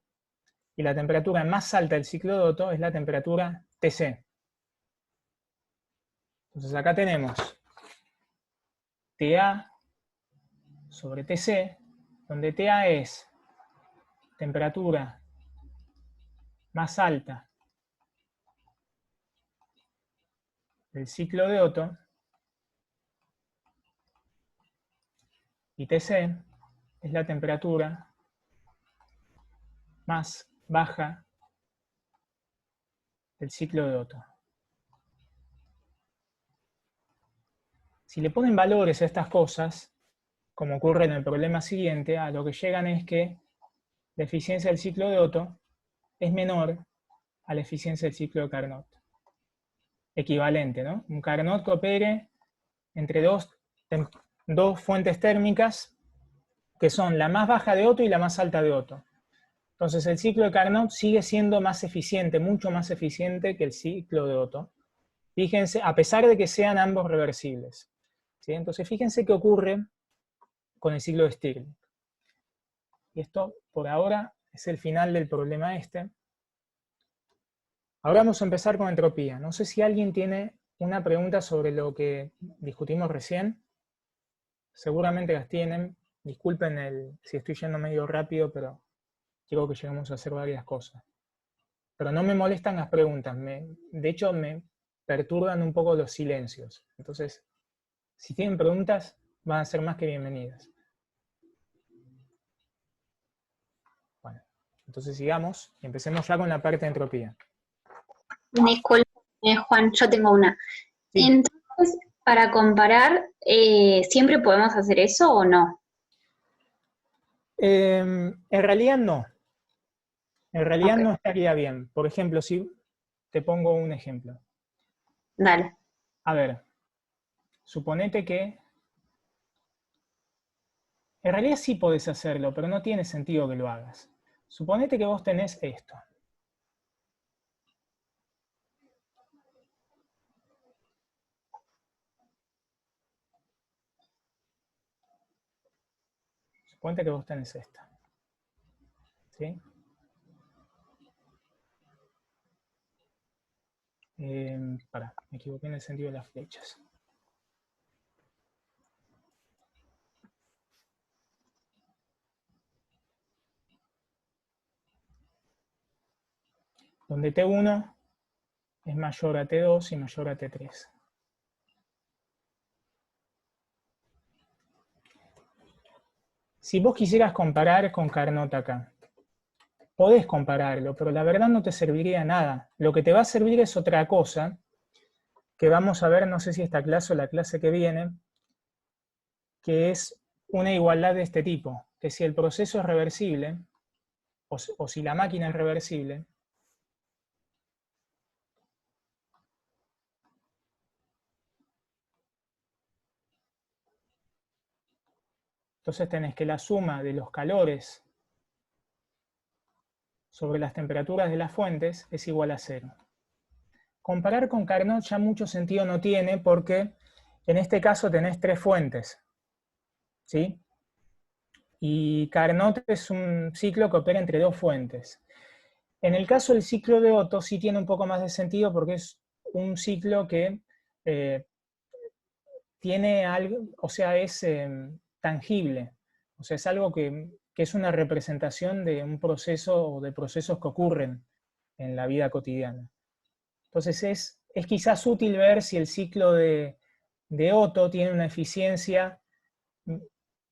y la temperatura más alta del ciclo de Otto es la temperatura TC. Entonces acá tenemos TA sobre TC, donde TA es temperatura más alta del ciclo de Otto y TC es la temperatura más baja del ciclo de Otto. Si le ponen valores a estas cosas, como ocurre en el problema siguiente, a lo que llegan es que la eficiencia del ciclo de Otto es menor a la eficiencia del ciclo de Carnot. Equivalente, ¿no? Un Carnot que opere entre dos fuentes térmicas que son la más baja de Otto y la más alta de Otto. Entonces el ciclo de Carnot sigue siendo más eficiente, mucho más eficiente que el ciclo de Otto. Fíjense, a pesar de que sean ambos reversibles. ¿Sí? Entonces, fíjense qué ocurre con el ciclo de Stirling. Y esto, por ahora, es el final del problema este. Ahora vamos a empezar con entropía. No sé si alguien tiene una pregunta sobre lo que discutimos recién. Seguramente las tienen. Disculpen si estoy yendo medio rápido, pero quiero que lleguemos a hacer varias cosas. Pero no me molestan las preguntas. De hecho, me perturban un poco los silencios. Entonces, si tienen preguntas, van a ser más que bienvenidas. Bueno, entonces sigamos y empecemos ya con la parte de entropía. Disculpe, Juan, yo tengo una. Sí. Entonces, para comparar, ¿siempre podemos hacer eso o no? En realidad no. En realidad Ok. no estaría bien. Por ejemplo, si te pongo un ejemplo. Dale. A ver, suponete que... En realidad sí podés hacerlo, pero no tiene sentido que lo hagas. Suponete que vos tenés esto. Suponete que vos tenés esto. ¿Sí? Pará, me equivoqué en el sentido de las flechas. Donde T1 es mayor a T2 y mayor a T3. Si vos quisieras comparar con Carnot acá, podés compararlo, pero la verdad no te serviría de nada. Lo que te va a servir es otra cosa, que vamos a ver, no sé si esta clase o la clase que viene, que es una igualdad de este tipo, que si el proceso es reversible, o si la máquina es reversible, entonces tenés que la suma de los calores sobre las temperaturas de las fuentes es igual a 0. Comparar con Carnot ya mucho sentido no tiene porque en este caso tenés 3 fuentes, ¿sí? Y Carnot es un ciclo que opera entre 2 fuentes. En el caso del ciclo de Otto sí tiene un poco más de sentido porque es un ciclo que tiene algo, o sea, es tangible, o sea, es algo que es una representación de un proceso o de procesos que ocurren en la vida cotidiana. Entonces es quizás útil ver si el ciclo de Otto tiene una eficiencia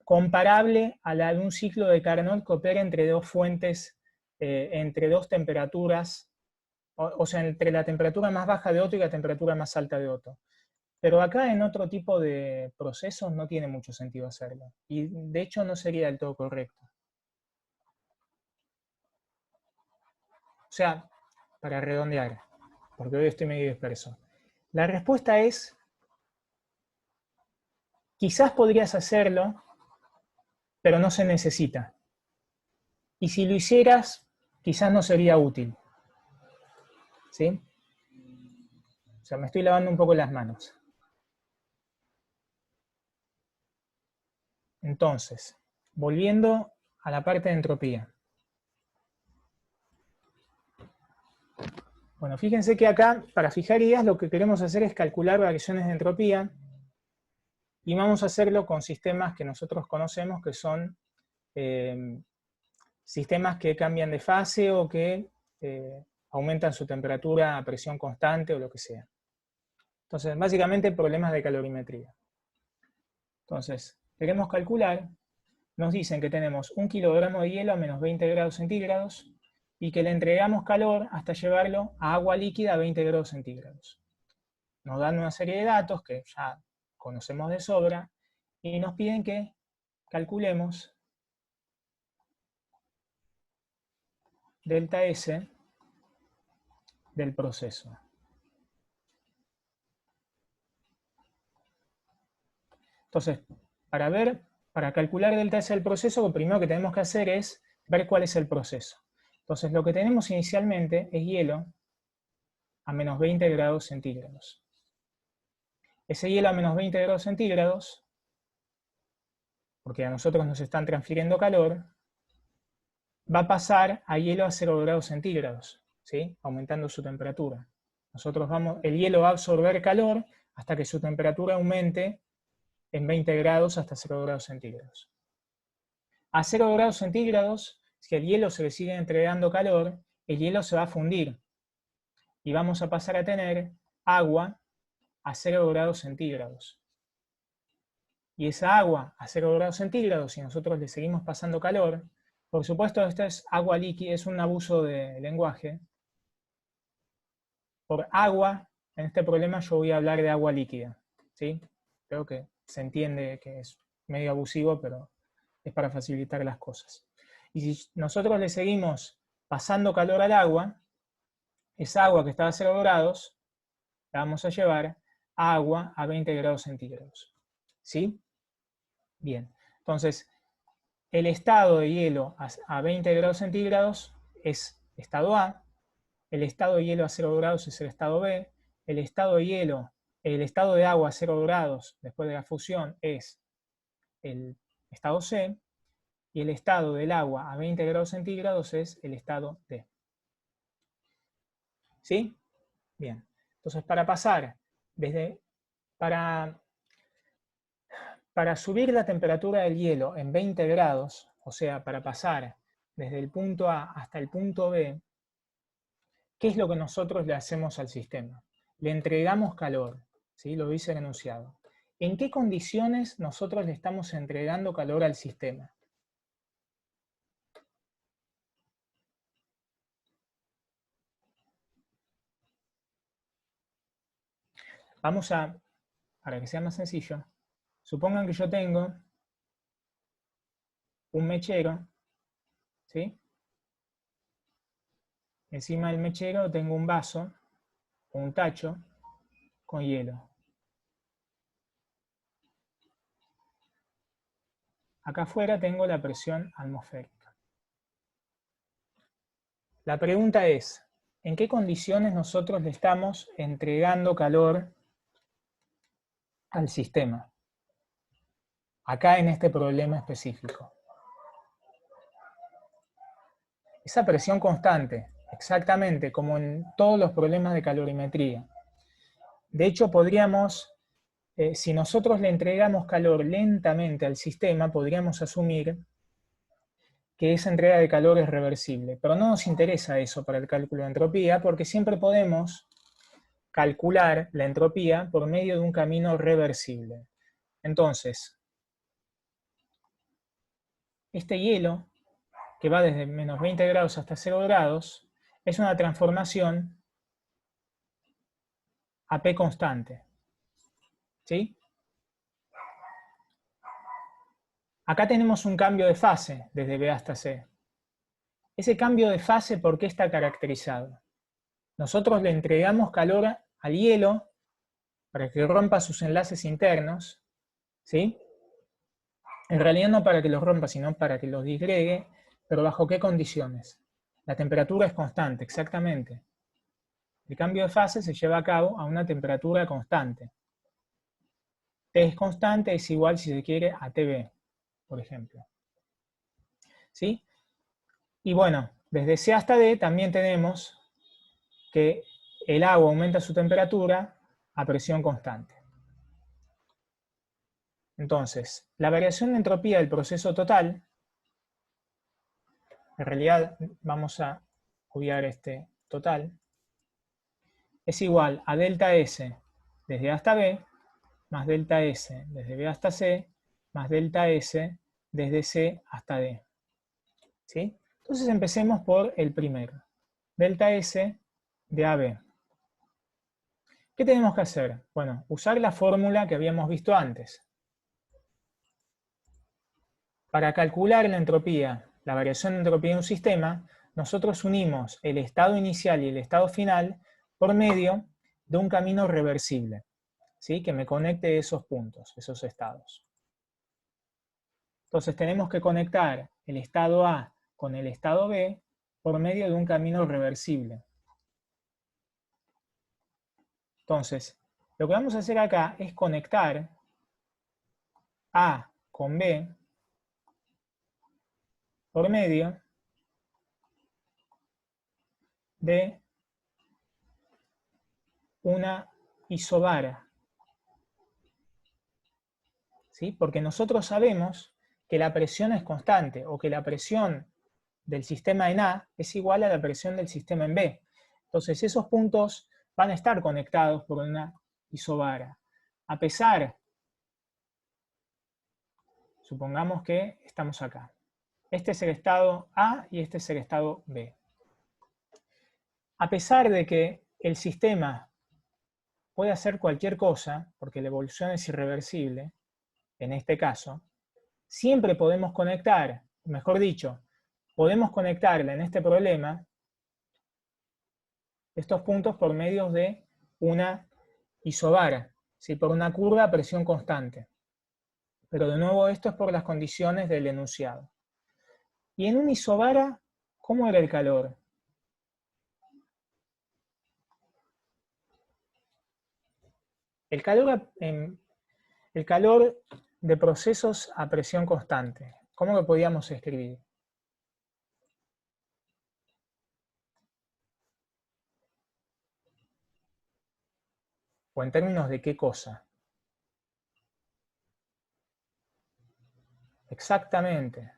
comparable a la de un ciclo de Carnot que opera entre 2 fuentes, entre 2 temperaturas, o sea, entre la temperatura más baja de Otto y la temperatura más alta de Otto. Pero acá en otro tipo de procesos no tiene mucho sentido hacerlo. Y de hecho no sería del todo correcto. O sea, para redondear, porque hoy estoy medio disperso. La respuesta es, quizás podrías hacerlo, pero no se necesita. Y si lo hicieras, quizás no sería útil. ¿Sí? O sea, me estoy lavando un poco las manos. Entonces, volviendo a la parte de entropía. Bueno, fíjense que acá, para fijar ideas, lo que queremos hacer es calcular variaciones de entropía y vamos a hacerlo con sistemas que nosotros conocemos que son sistemas que cambian de fase o que aumentan su temperatura a presión constante o lo que sea. Entonces, básicamente problemas de calorimetría. Entonces, queremos calcular, nos dicen que tenemos 1 kilogramo de hielo a menos 20 grados centígrados y que le entregamos calor hasta llevarlo a agua líquida a 20 grados centígrados. Nos dan una serie de datos que ya conocemos de sobra y nos piden que calculemos delta S del proceso. Entonces, para calcular delta S del proceso, lo primero que tenemos que hacer es ver cuál es el proceso. Entonces, lo que tenemos inicialmente es hielo a menos 20 grados centígrados. ese hielo a menos 20 grados centígrados, porque a nosotros nos están transfiriendo calor, va a pasar a hielo a 0 grados centígrados, ¿sí? Aumentando su temperatura. El hielo va a absorber calor hasta que su temperatura aumente en 20 grados hasta 0 grados centígrados. A 0 grados centígrados, si al hielo se le sigue entregando calor, el hielo se va a fundir y vamos a pasar a tener agua a 0 grados centígrados. Y esa agua a 0 grados centígrados, si nosotros le seguimos pasando calor, por supuesto esto es agua líquida, es un abuso de lenguaje. Por agua, en este problema yo voy a hablar de agua líquida, ¿sí? Creo que se entiende que es medio abusivo, pero es para facilitar las cosas. Y si nosotros le seguimos pasando calor al agua, esa agua que estaba a 0 grados, la vamos a llevar a agua a 20 grados centígrados. ¿Sí? Bien. Entonces, el estado de hielo a 20 grados centígrados es estado A, el estado de hielo a 0 grados es el estado B, el estado de agua a 0 grados después de la fusión es el estado C, y el estado del agua a 20 grados centígrados es el estado D. ¿Sí? Bien. Entonces, para subir la temperatura del hielo en 20 grados, o sea, para pasar desde el punto A hasta el punto B, ¿qué es lo que nosotros le hacemos al sistema? Le entregamos calor, ¿sí? Lo dice el enunciado. ¿En qué condiciones nosotros le estamos entregando calor al sistema? Vamos a, para que sea más sencillo, supongan que yo tengo un mechero, ¿sí? Encima del mechero tengo un vaso o un tacho con hielo. Acá afuera tengo la presión atmosférica. La pregunta es, ¿en qué condiciones nosotros le estamos entregando calor al sistema? Acá en este problema específico. Esa presión constante, exactamente como en todos los problemas de calorimetría. De hecho, podríamos, si nosotros le entregamos calor lentamente al sistema, podríamos asumir que esa entrega de calor es reversible. Pero no nos interesa eso para el cálculo de entropía, porque siempre podemos calcular la entropía por medio de un camino reversible. Entonces, este hielo, que va desde menos 20 grados hasta 0 grados, es una transformación a P constante. ¿Sí? Acá tenemos un cambio de fase desde B hasta C. Ese cambio de fase, ¿por qué está caracterizado? Nosotros le entregamos calor al hielo para que rompa sus enlaces internos, ¿sí? En realidad no para que los rompa, sino para que los disgregue, pero ¿bajo qué condiciones? La temperatura es constante, exactamente. El cambio de fase se lleva a cabo a una temperatura constante. T es constante, es igual, si se quiere, a TB, por ejemplo. ¿Sí? Y bueno, desde C hasta D también tenemos que el agua aumenta su temperatura a presión constante. Entonces, la variación de entropía del proceso total, en realidad vamos a obviar este total, es igual a delta S desde A hasta B, más delta S desde B hasta C, más delta S desde C hasta D. ¿Sí? Entonces empecemos por el primero, delta S de AB. ¿Qué tenemos que hacer? Bueno, usar la fórmula que habíamos visto antes. Para calcular la entropía, la variación de entropía de un sistema, nosotros unimos el estado inicial y el estado final por medio de un camino reversible, ¿sí? Que me conecte esos puntos, esos estados. Entonces tenemos que conectar el estado A con el estado B por medio de un camino reversible. Entonces, Lo que vamos a hacer acá es conectar A con B por medio de una isobara. ¿Sí? Porque nosotros sabemos que la presión es constante, o que la presión del sistema en A es igual a la presión del sistema en B. Entonces esos puntos van a estar conectados por una isobara. A pesar, supongamos que estamos acá. Este es el estado A y este es el estado B. A pesar de que el sistema puede hacer cualquier cosa, porque la evolución es irreversible, en este caso, siempre podemos conectar, mejor dicho, podemos conectarle en este problema estos puntos por medio de una isobara, ¿sí? Por una curva a presión constante. Pero de nuevo esto es por las condiciones del enunciado. Y en una isobara, ¿cómo era el calor? El calor de procesos a presión constante. ¿Cómo lo podíamos escribir? ¿O en términos de qué cosa? Exactamente.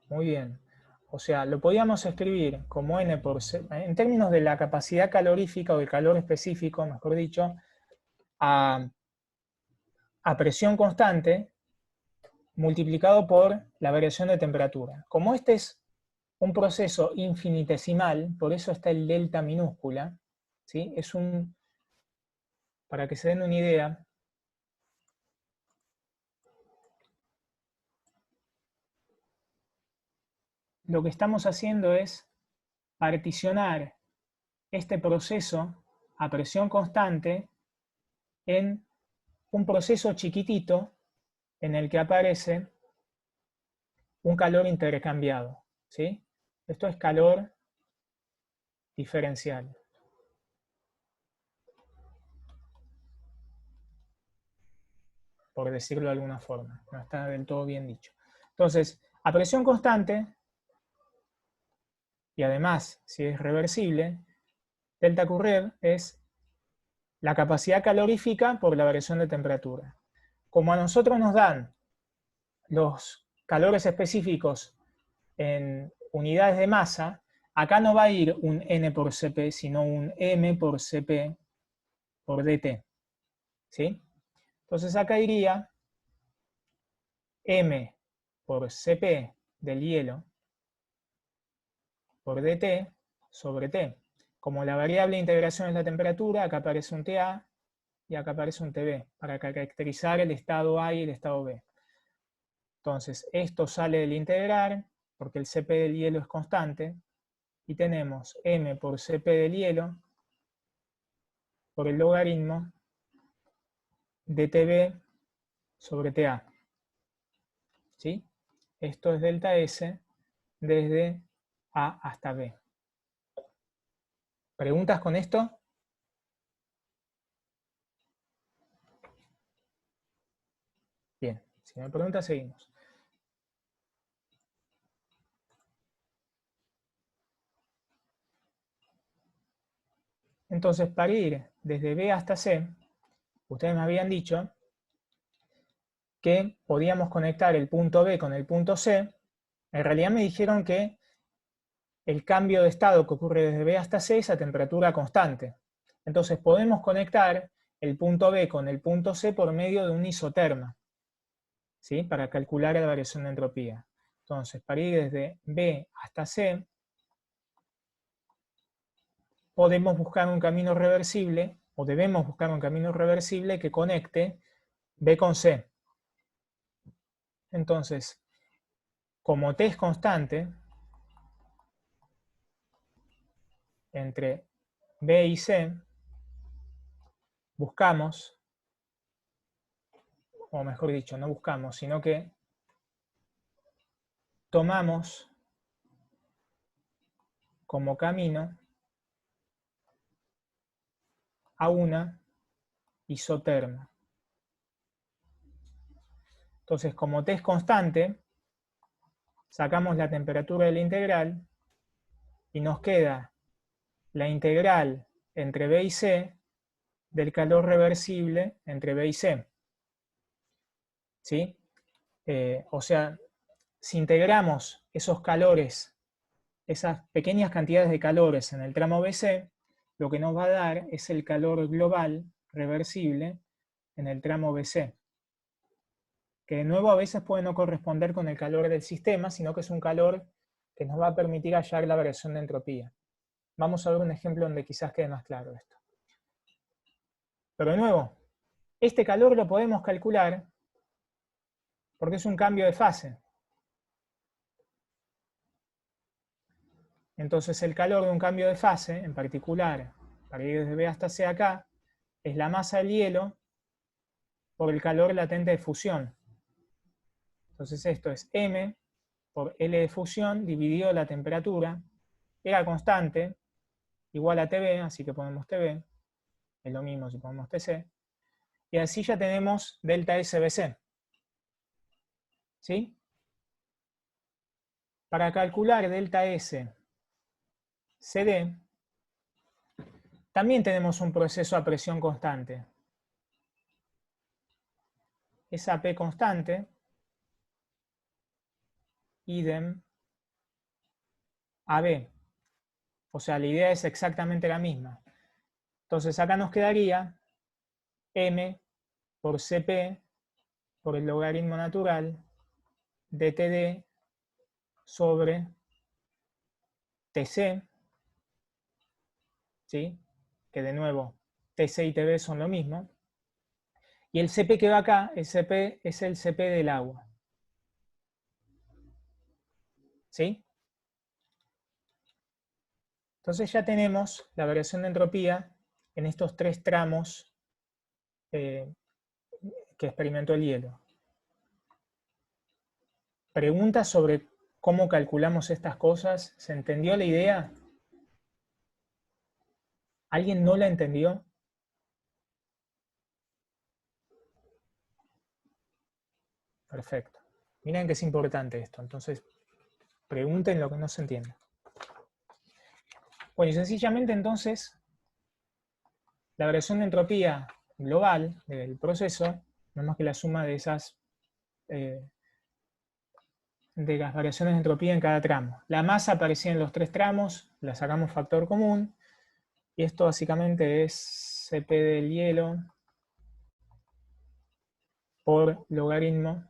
Muy bien. O sea, lo podíamos escribir como N por C, en términos de la capacidad calorífica o del calor específico, mejor dicho, a presión constante multiplicado por la variación de temperatura. Como este es un proceso infinitesimal, por eso está el delta minúscula, ¿sí? Es un, para que se den una idea, lo que estamos haciendo es particionar este proceso a presión constante en un proceso chiquitito en el que aparece un calor intercambiado, ¿sí? Esto es calor diferencial. Por decirlo de alguna forma, no está del todo bien dicho. Entonces, a presión constante, y además, si es reversible, delta Q es la capacidad calorífica por la variación de temperatura. Como a nosotros nos dan los calores específicos en unidades de masa, acá no va a ir un N por Cp, sino un M por Cp por dt. ¿Sí? Entonces acá iría M por Cp del hielo por dt sobre T. Como la variable de integración es la temperatura, acá aparece un TA y acá aparece un TB, para caracterizar el estado A y el estado B. Entonces, esto sale del integrar, porque el Cp del hielo es constante, y tenemos M por Cp del hielo por el logaritmo de TB sobre TA. ¿Sí? Esto es delta S desde A hasta B. ¿Preguntas con esto? Bien, si no hay preguntas, seguimos. Entonces, para ir desde B hasta C, ustedes me habían dicho que podíamos conectar el punto B con el punto C. En realidad me dijeron que el cambio de estado que ocurre desde B hasta C es a temperatura constante. Entonces podemos conectar el punto B con el punto C por medio de un isoterma, ¿sí? Para calcular la variación de entropía. Entonces, para ir desde B hasta C, podemos buscar un camino reversible, o debemos buscar un camino reversible que conecte B con C. Entonces, como T es constante, entre B y C, buscamos, o mejor dicho, no buscamos, sino que tomamos como camino A1 isótermo. Entonces, como T es constante, sacamos la temperatura de la integral y nos queda la integral entre B y C del calor reversible entre B y C. ¿Sí? O sea, si integramos esos calores, esas pequeñas cantidades de calores en el tramo BC, lo que nos va a dar es el calor global reversible en el tramo BC, que de nuevo a veces puede no corresponder con el calor del sistema, sino que es un calor que nos va a permitir hallar la variación de entropía. Vamos a ver un ejemplo donde quizás quede más claro esto. Pero de nuevo, este calor lo podemos calcular porque es un cambio de fase. Entonces el calor de un cambio de fase, en particular, para ir desde B hasta C acá, es la masa del hielo por el calor latente de fusión. Entonces esto es M por L de fusión dividido la temperatura, era constante, igual a TB, así que ponemos TB, es lo mismo si ponemos TC, y así ya tenemos delta SBC. ¿Sí? Para calcular delta S CD, también tenemos un proceso a presión constante. Esa P constante, idem AB. O sea, la idea es exactamente la misma. Entonces acá nos quedaría M por CP por el logaritmo natural de TD sobre TC, ¿sí? Que de nuevo TC y TB son lo mismo. Y el CP que va acá, el CP es el CP del agua. ¿Sí? Entonces ya tenemos la variación de entropía en estos tres tramos que experimentó el hielo. ¿Preguntas sobre cómo calculamos estas cosas? ¿Se entendió la idea? ¿Alguien no la entendió? Perfecto. Miren que es importante esto, entonces pregunten lo que no se entienda. Bueno, y sencillamente entonces, la variación de entropía global del proceso no es más que la suma de esas de las variaciones de entropía en cada tramo. La masa aparecía en los tres tramos, la sacamos factor común, y esto básicamente es CP del hielo por logaritmo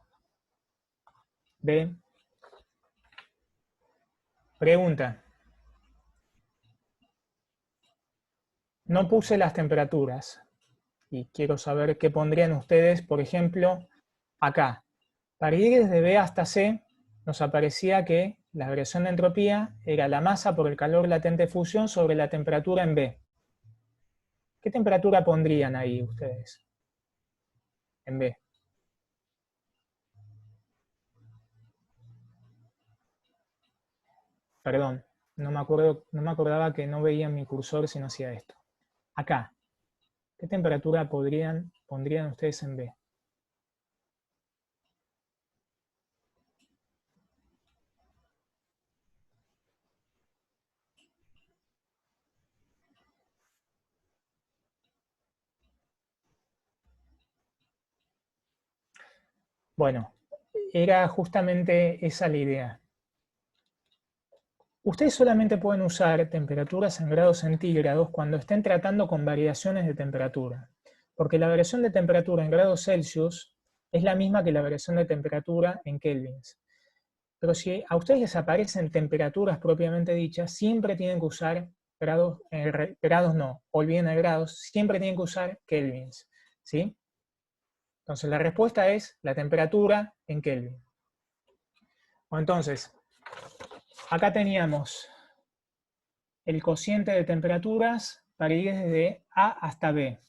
de... Pregunta. No puse las temperaturas, y quiero saber qué pondrían ustedes, por ejemplo, acá. Para ir desde B hasta C, nos aparecía que la variación de entropía era la masa por el calor latente de fusión sobre la temperatura en B. ¿Qué temperatura pondrían ahí ustedes? En B. Perdón, no me acordaba que no veía mi cursor si no hacía esto. Acá. ¿Qué temperatura pondrían ustedes en B? Bueno, era justamente esa la idea. Ustedes solamente pueden usar temperaturas en grados centígrados cuando estén tratando con variaciones de temperatura, porque la variación de temperatura en grados Celsius es la misma que la variación de temperatura en kelvins. Pero si a ustedes les aparecen temperaturas propiamente dichas, siempre tienen que usar grados no, olviden el grados, siempre tienen que usar kelvins, ¿sí? Entonces la respuesta es la temperatura en Kelvin. Bueno, entonces, acá teníamos el cociente de temperaturas para ir desde A hasta B.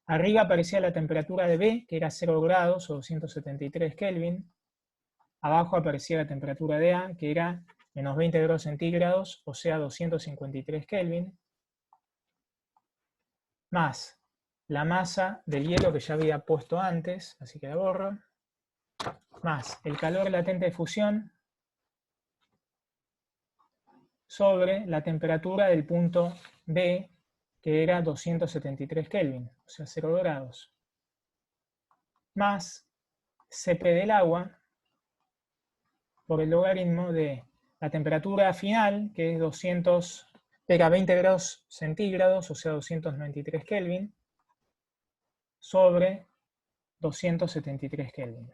Arriba aparecía la temperatura de B, que era 0 grados o 273 Kelvin. Abajo aparecía la temperatura de A, que era menos 20 grados centígrados, o sea, 253 Kelvin. Más la masa del hielo que ya había puesto antes, así que la borro, más el calor latente de fusión sobre la temperatura del punto B, que era 273 Kelvin, o sea, 0 grados, más Cp del agua por el logaritmo de la temperatura final, que es 20 grados centígrados, o sea, 293 Kelvin, sobre 273 Kelvin.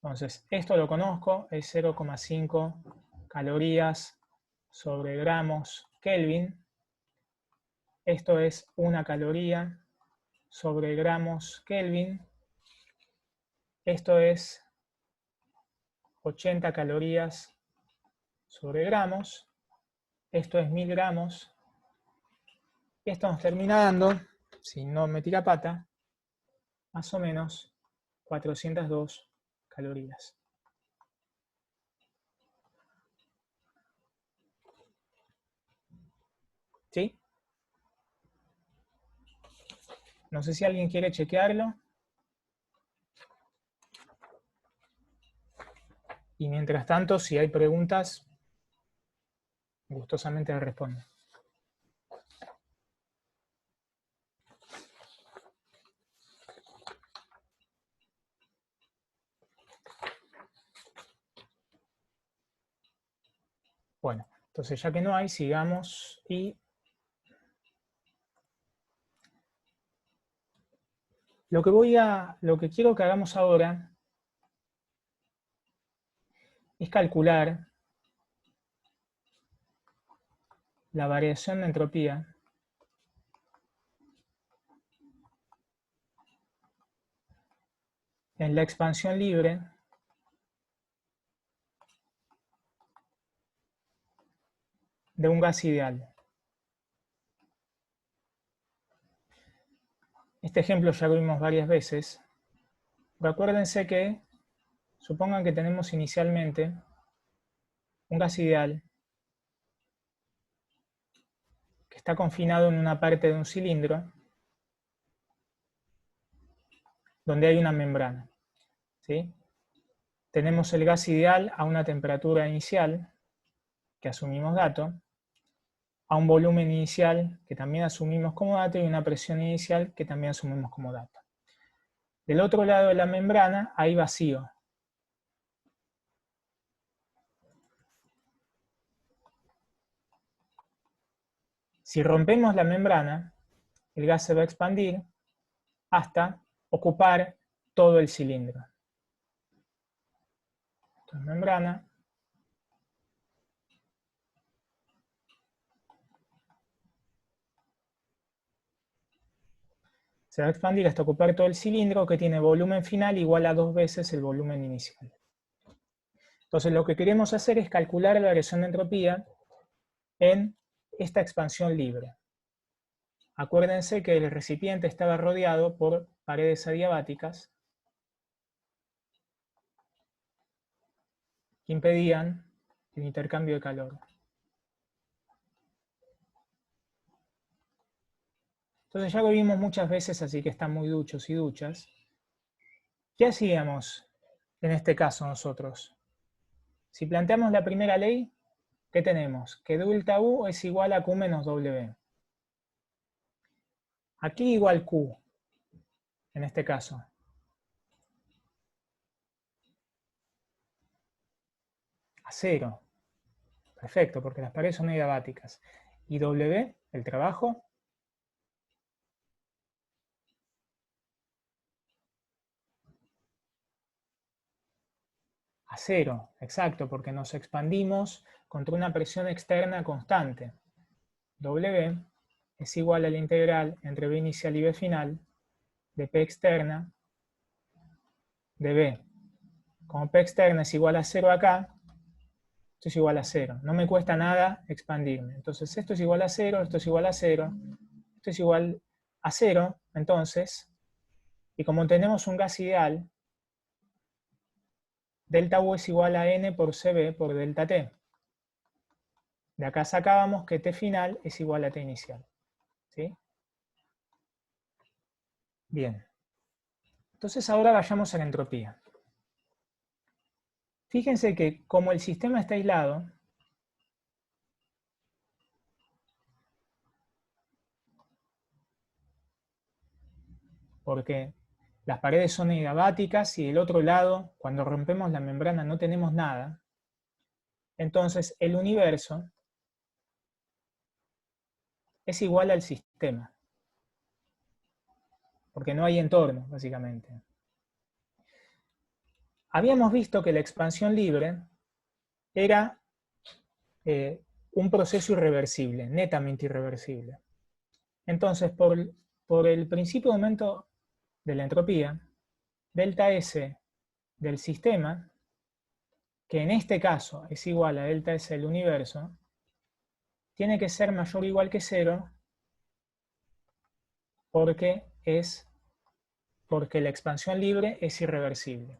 Entonces, esto lo conozco, es 0,5 calorías sobre gramos Kelvin. Esto es 1 caloría sobre gramos Kelvin. Esto es 80 calorías sobre gramos. Esto es 1000 gramos. Y esto nos termina dando, si no me tira pata, más o menos 402 calorías. ¿Sí? No sé si alguien quiere chequearlo. Y mientras tanto, si hay preguntas, gustosamente les respondo. Bueno, entonces ya que no hay, sigamos y lo que quiero que hagamos ahora es calcular la variación de entropía en la expansión libre de un gas ideal. Este ejemplo ya lo vimos varias veces. Pero acuérdense que, supongan que tenemos inicialmente un gas ideal que está confinado en una parte de un cilindro donde hay una membrana, ¿sí? Tenemos el gas ideal a una temperatura inicial, que asumimos dato, a un volumen inicial, que también asumimos como dato, y una presión inicial, que también asumimos como dato. Del otro lado de la membrana hay vacío. Si rompemos la membrana, el gas se va a expandir hasta ocupar todo el cilindro. Entonces, membrana. Se va a expandir hasta ocupar todo el cilindro, que tiene volumen final igual a 2 veces el volumen inicial. Entonces lo que queremos hacer es calcular la variación de entropía en esta expansión libre. Acuérdense que el recipiente estaba rodeado por paredes adiabáticas que impedían el intercambio de calor. Entonces ya lo vimos muchas veces, así que están muy duchos y duchas. ¿Qué hacíamos en este caso nosotros? Si planteamos la primera ley, ¿qué tenemos? Que delta U es igual a Q menos W. Aquí igual Q, en este caso. A 0. Perfecto, porque las paredes son adiabáticas. Y W, el trabajo, a 0, exacto, porque nos expandimos contra una presión externa constante. W es igual a la integral entre B inicial y B final de P externa de B. Como P externa es igual a 0 acá, esto es igual a 0. No me cuesta nada expandirme. Entonces esto es igual a 0, esto es igual a 0, esto es igual a 0, entonces, y como tenemos un gas ideal, delta U es igual a N por CB por delta T. De acá sacábamos que T final es igual a T inicial. ¿Sí? Bien. Entonces ahora vayamos a la entropía. Fíjense que como el sistema está aislado, porque las paredes son adiabáticas y del otro lado, cuando rompemos la membrana, no tenemos nada, entonces el universo es igual al sistema, porque no hay entorno, básicamente. Habíamos visto que la expansión libre era un proceso irreversible, netamente irreversible. Entonces, por el principio de aumento de la entropía, delta S del sistema, que en este caso es igual a delta S del universo, tiene que ser mayor o igual que 0 porque la expansión libre es irreversible.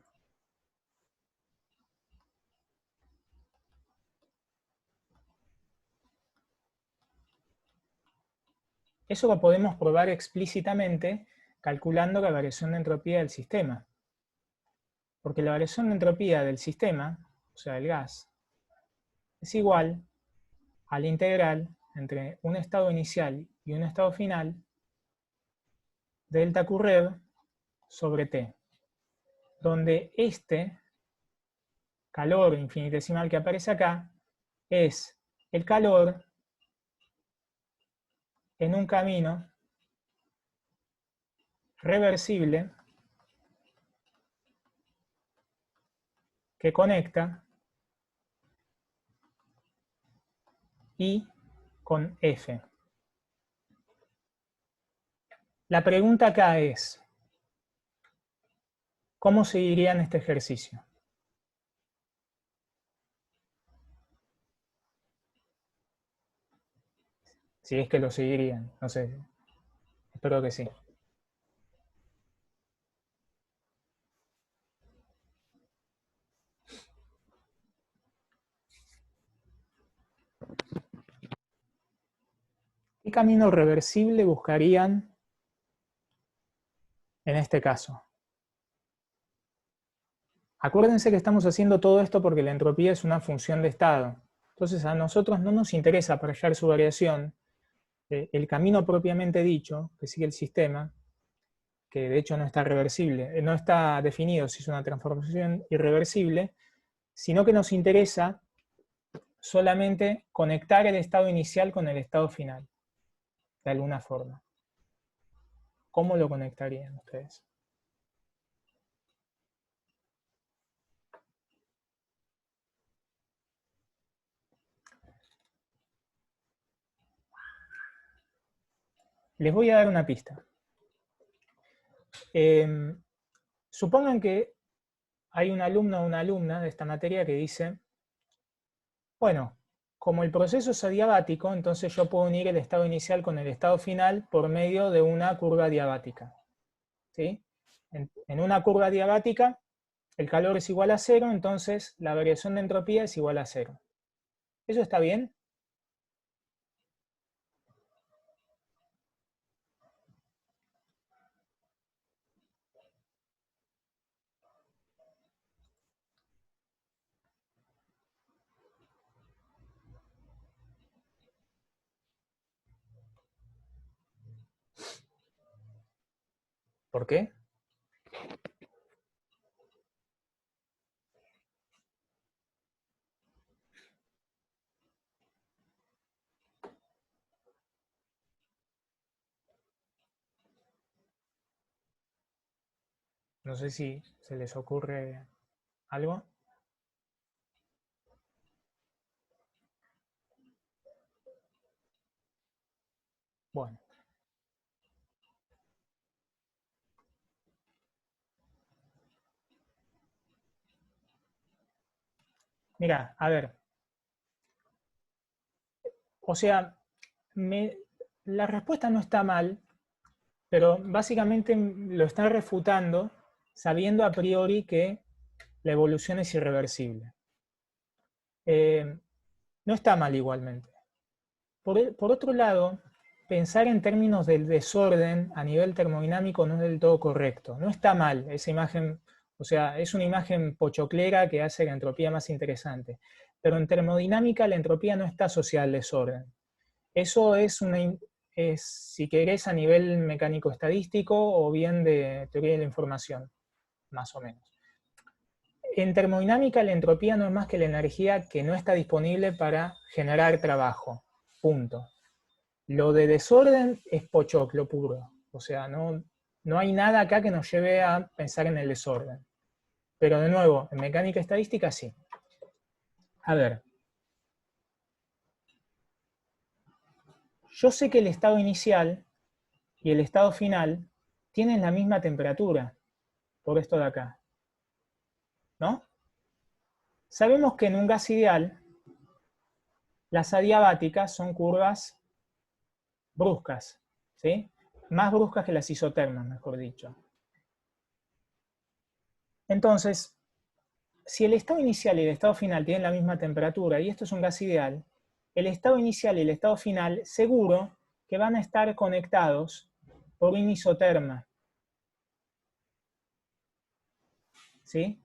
Eso lo podemos probar explícitamente calculando la variación de entropía del sistema. Porque la variación de entropía del sistema, o sea, del gas, es igual a la integral entre un estado inicial y un estado final de delta Q-rev sobre T, donde este calor infinitesimal que aparece acá es el calor en un camino reversible que conecta I con F. La pregunta acá es, ¿cómo seguirían este ejercicio? Si es que lo seguirían, no sé, espero que sí. ¿Qué camino reversible buscarían en este caso? Acuérdense que estamos haciendo todo esto porque la entropía es una función de estado. Entonces a nosotros no nos interesa para hallar su variación el camino propiamente dicho que sigue el sistema, que de hecho no está reversible, no está definido si es una transformación irreversible, sino que nos interesa solamente conectar el estado inicial con el estado final, de alguna forma. ¿Cómo lo conectarían ustedes? Les voy a dar una pista. Supongan que hay un alumno o una alumna de esta materia que dice, bueno, como el proceso es adiabático, entonces yo puedo unir el estado inicial con el estado final por medio de una curva adiabática. ¿Sí? En una curva adiabática, el calor es igual a 0, entonces la variación de entropía es igual a 0. ¿Eso está bien? ¿Por qué? No sé si se les ocurre algo. Bueno. Mira, a ver. O sea, la respuesta no está mal, pero básicamente lo están refutando sabiendo a priori que la evolución es irreversible. No está mal igualmente. Por otro lado, pensar en términos del desorden a nivel termodinámico no es del todo correcto. No está mal esa imagen, o sea, es una imagen pochoclera que hace la entropía más interesante. Pero en termodinámica la entropía no está asociada al desorden. Eso es, si querés, a nivel mecánico estadístico o bien de teoría de la información, más o menos. En termodinámica la entropía no es más que la energía que no está disponible para generar trabajo. Punto. Lo de desorden es pochoclo puro. O sea, no hay nada acá que nos lleve a pensar en el desorden. Pero de nuevo, en mecánica estadística sí. A ver. Yo sé que el estado inicial y el estado final tienen la misma temperatura, por esto de acá. ¿No? Sabemos que en un gas ideal, las adiabáticas son curvas bruscas, ¿sí? Más bruscas que las isotermas, mejor dicho. Entonces, si el estado inicial y el estado final tienen la misma temperatura, y esto es un gas ideal, el estado inicial y el estado final seguro que van a estar conectados por una isoterma. ¿Sí?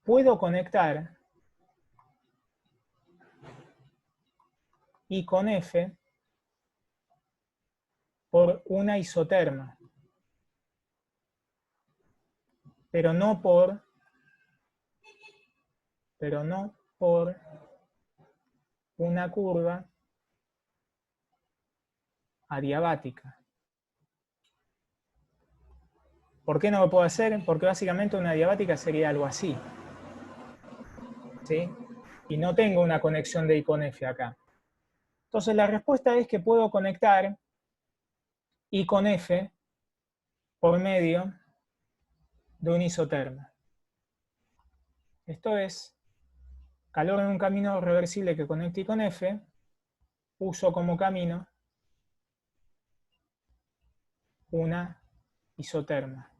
Puedo conectar I con F por una isoterma, pero no por una curva adiabática. ¿Por qué no lo puedo hacer? Porque básicamente una adiabática sería algo así. ¿Sí? Y no tengo una conexión de I con F acá. Entonces la respuesta es que puedo conectar I con F por medio de un isoterma. Esto es, calor en un camino reversible que conecta I con F, uso como camino una isoterma.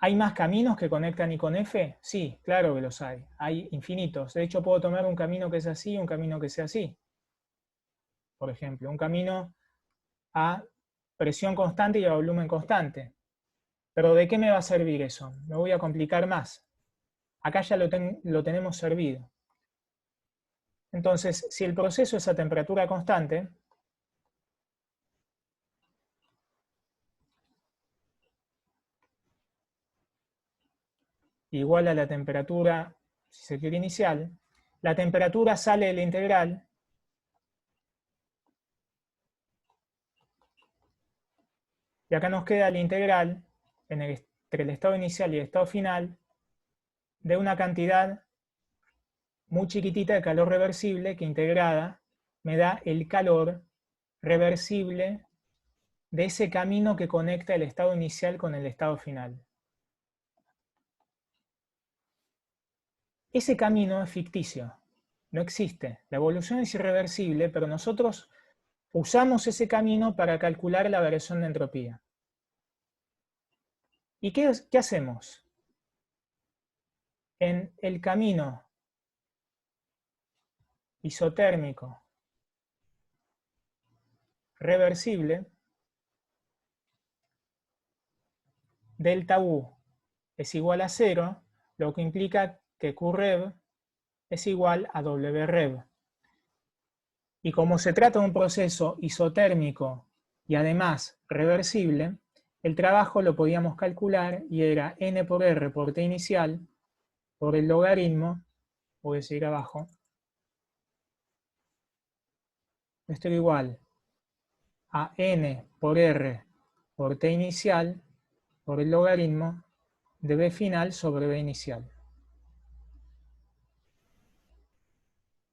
¿Hay más caminos que conectan I con F? Sí, claro que los hay. Hay infinitos. De hecho, puedo tomar un camino que es así y un camino que sea así. Por ejemplo, un camino a presión constante y a volumen constante. ¿Pero de qué me va a servir eso? Me voy a complicar más. Acá ya lo tenemos servido. Entonces, si el proceso es a temperatura constante, igual a la temperatura, si se quiere, inicial, la temperatura sale de la integral y acá nos queda la integral entre el estado inicial y el estado final de una cantidad muy chiquitita de calor reversible que integrada me da el calor reversible de ese camino que conecta el estado inicial con el estado final. Ese camino es ficticio, no existe. La evolución es irreversible, pero nosotros usamos ese camino para calcular la variación de entropía. ¿Y qué hacemos? En el camino isotérmico reversible, delta U es igual a 0, lo que implica que QRev es igual a WRev. Y como se trata de un proceso isotérmico y además reversible, el trabajo lo podíamos calcular y era N por R por T inicial por el logaritmo, voy a seguir abajo, esto es igual a N por R por T inicial por el logaritmo de B final sobre B inicial.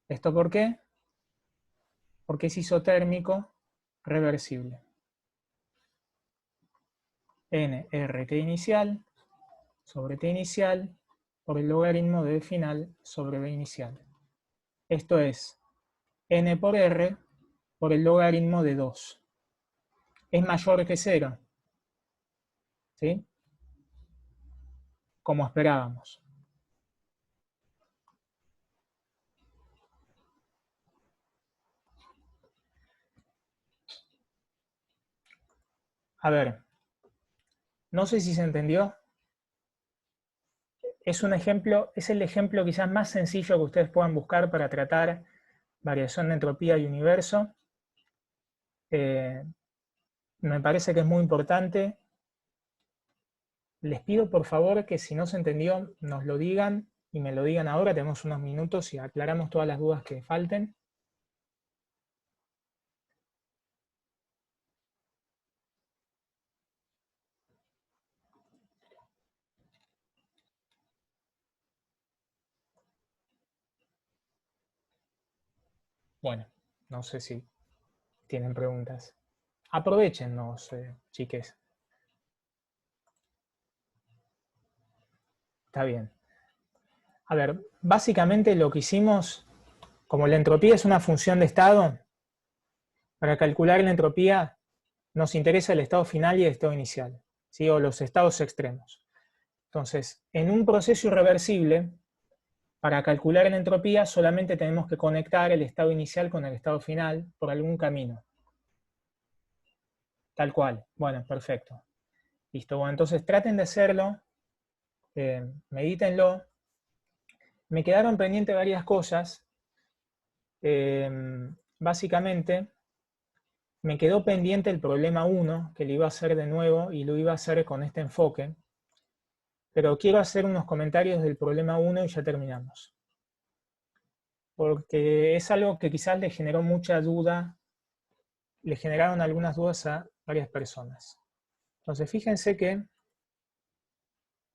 ¿Esto por qué? Porque es isotérmico reversible. N, R, T inicial sobre T inicial por el logaritmo de B final sobre B inicial. Esto es N por R por el logaritmo de 2. Es mayor que 0. ¿Sí? Como esperábamos. A ver, no sé si se entendió. Es un ejemplo, es el ejemplo quizás más sencillo que ustedes puedan buscar para tratar variación de entropía y universo. Me parece que es muy importante. Les pido por favor que si no se entendió nos lo digan y me lo digan ahora. Tenemos unos minutos y aclaramos todas las dudas que falten. Bueno, no sé si tienen preguntas. Aprovéchennos, chiques. Está bien. A ver, básicamente lo que hicimos, como la entropía es una función de estado, para calcular la entropía nos interesa el estado final y el estado inicial, ¿sí? O los estados extremos. Entonces, en un proceso irreversible, para calcular la entropía solamente tenemos que conectar el estado inicial con el estado final por algún camino. Tal cual. Bueno, perfecto. Listo. Bueno, entonces traten de hacerlo, medítenlo. Me quedaron pendientes varias cosas. Básicamente, me quedó pendiente el problema 1, que lo iba a hacer de nuevo y lo iba a hacer con este enfoque. Pero quiero hacer unos comentarios del problema 1 y ya terminamos. Porque es algo que quizás le generó mucha duda, le generaron algunas dudas a varias personas. Entonces, fíjense que,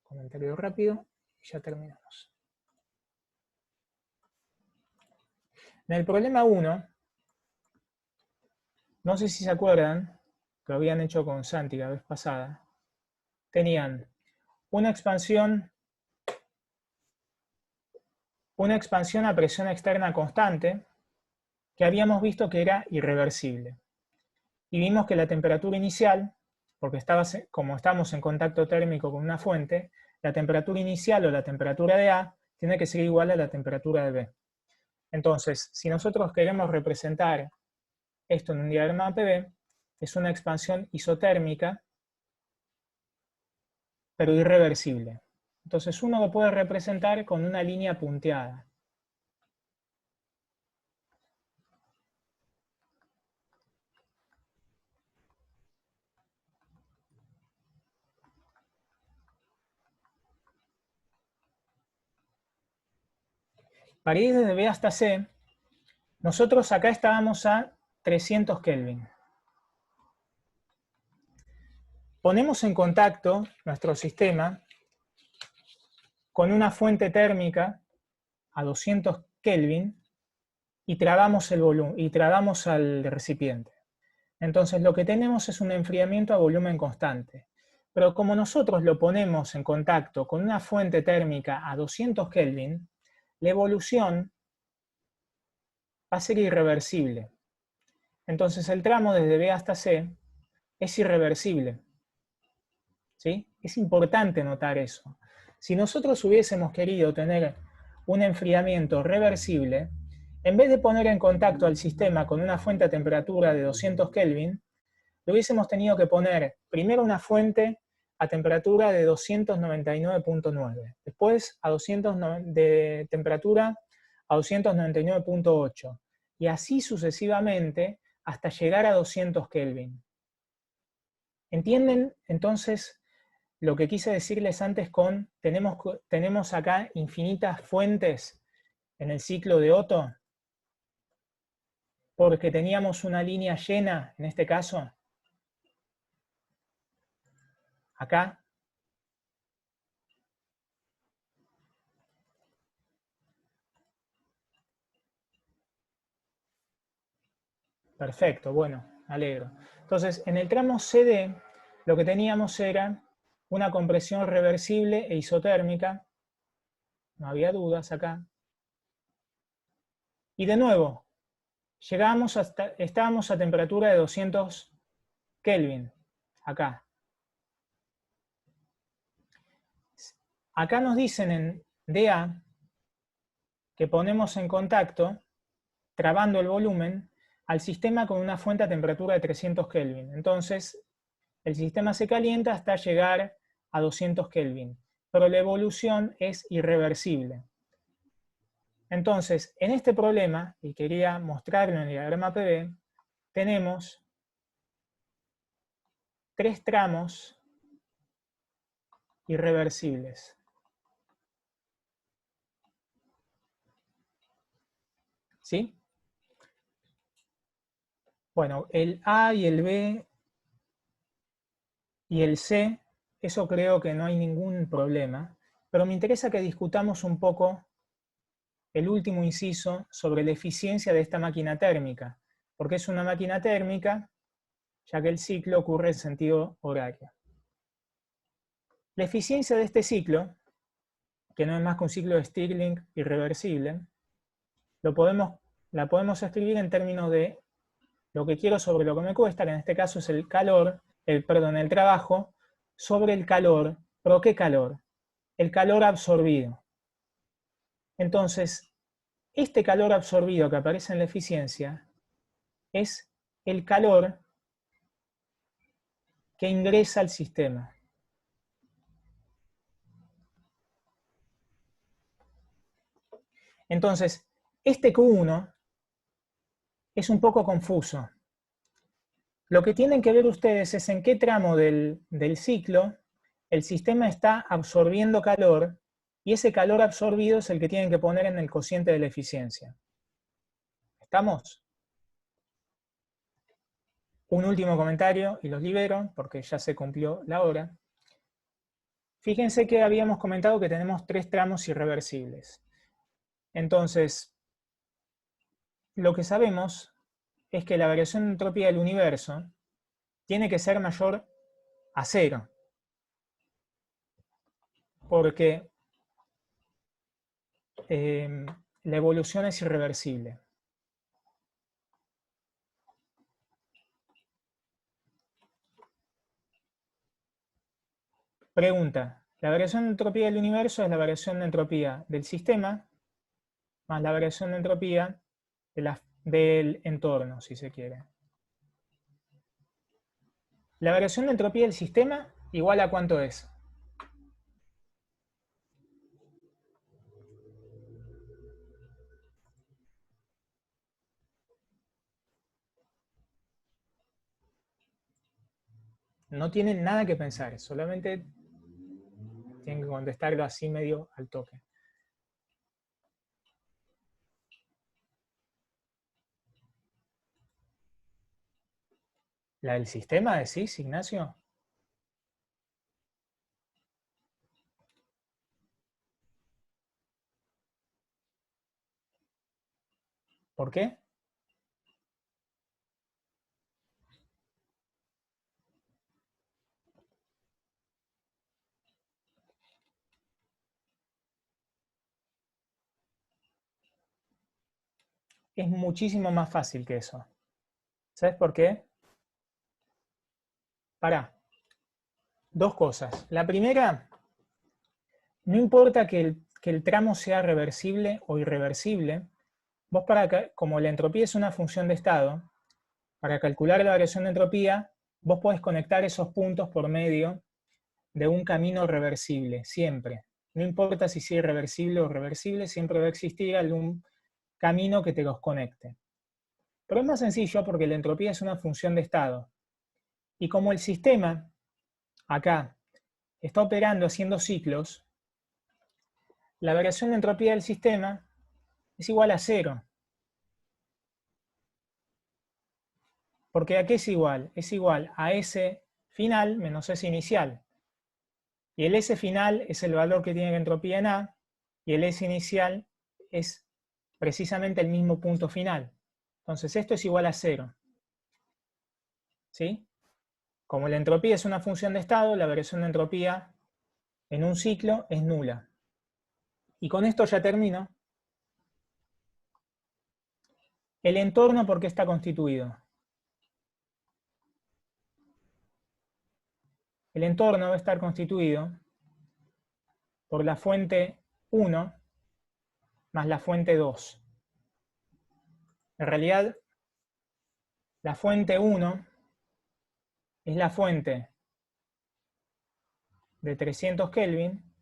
comentario rápido, y ya terminamos. En el problema 1, no sé si se acuerdan, que lo habían hecho con Santi la vez pasada, tenían una expansión a presión externa constante que habíamos visto que era irreversible. Y vimos que la temperatura inicial, porque como estamos en contacto térmico con una fuente, la temperatura inicial o la temperatura de A tiene que ser igual a la temperatura de B. Entonces, si nosotros queremos representar esto en un diagrama PV, es una expansión isotérmica, pero irreversible. Entonces uno lo puede representar con una línea punteada. Para ir desde B hasta C, nosotros acá estábamos a 300 Kelvin. Ponemos en contacto nuestro sistema con una fuente térmica a 200 Kelvin y trabamos el volumen y trabamos al recipiente. Entonces lo que tenemos es un enfriamiento a volumen constante. Pero como nosotros lo ponemos en contacto con una fuente térmica a 200 Kelvin, la evolución va a ser irreversible. Entonces el tramo desde B hasta C es irreversible. ¿Sí? Es importante notar eso. Si nosotros hubiésemos querido tener un enfriamiento reversible, en vez de poner en contacto al sistema con una fuente a temperatura de 200 Kelvin, le hubiésemos tenido que poner primero una fuente a temperatura de 299.9, después de temperatura a 299.8, y así sucesivamente hasta llegar a 200 Kelvin. ¿Entienden entonces lo que quise decirles antes con tenemos acá infinitas fuentes en el ciclo de Otto? Porque teníamos una línea llena, en este caso, acá. Perfecto, bueno, me alegro. Entonces, en el tramo CD, lo que teníamos era una compresión reversible e isotérmica, no había dudas acá. Y de nuevo, estábamos a temperatura de 200 Kelvin, acá. Acá nos dicen en DA que ponemos en contacto, trabando el volumen, al sistema con una fuente a temperatura de 300 Kelvin. Entonces, El sistema se calienta hasta llegar a 200 Kelvin, pero la evolución es irreversible. Entonces, en este problema, y quería mostrarlo en el diagrama PV, tenemos 3 tramos irreversibles. ¿Sí? Bueno, el A y el B y el C, eso creo que no hay ningún problema, pero me interesa que discutamos un poco el último inciso sobre la eficiencia de esta máquina térmica, porque es una máquina térmica, ya que el ciclo ocurre en sentido horario. La eficiencia de este ciclo, que no es más que un ciclo de Stirling irreversible, la podemos escribir en términos de lo que quiero sobre lo que me cuesta, que en este caso es el calor, el trabajo, sobre el calor. ¿Pero qué calor? El calor absorbido. Entonces, este calor absorbido que aparece en la eficiencia es el calor que ingresa al sistema. Entonces, este Q1 es un poco confuso. Lo que tienen que ver ustedes es en qué tramo del ciclo el sistema está absorbiendo calor y ese calor absorbido es el que tienen que poner en el cociente de la eficiencia. ¿Estamos? Un último comentario y los libero porque ya se cumplió la hora. Fíjense que habíamos comentado que tenemos 3 tramos irreversibles. Entonces, lo que sabemos es que la variación de entropía del universo tiene que ser mayor a 0. Porque la evolución es irreversible. Pregunta: la variación de entropía del universo es la variación de entropía del sistema más la variación de entropía del entorno, si se quiere. La variación de entropía del sistema, ¿igual a cuánto es? No tienen nada que pensar, solamente tienen que contestarlo así medio al toque. ¿La del sistema decís, Ignacio? ¿Por qué? Es muchísimo más fácil que eso. ¿Sabes por qué? Pará. 2 cosas. La primera, no importa que el tramo sea reversible o irreversible, vos como la entropía es una función de estado, para calcular la variación de entropía, vos podés conectar esos puntos por medio de un camino reversible, siempre. No importa si sea irreversible o reversible, siempre va a existir algún camino que te los conecte. Pero es más sencillo porque la entropía es una función de estado. Y como el sistema, acá, está operando haciendo ciclos, la variación de entropía del sistema es igual a 0. Porque ¿a qué es igual? Es igual a S final menos S inicial. Y el S final es el valor que tiene la entropía en A, y el S inicial es precisamente el mismo punto final. Entonces esto es igual a 0. ¿Sí? Como la entropía es una función de estado, la variación de entropía en un ciclo es nula. Y con esto ya termino. El entorno, ¿por qué está constituido? El entorno va a estar constituido por la fuente 1 más la fuente 2. En realidad, la fuente 1 es la fuente de 300 Kelvin,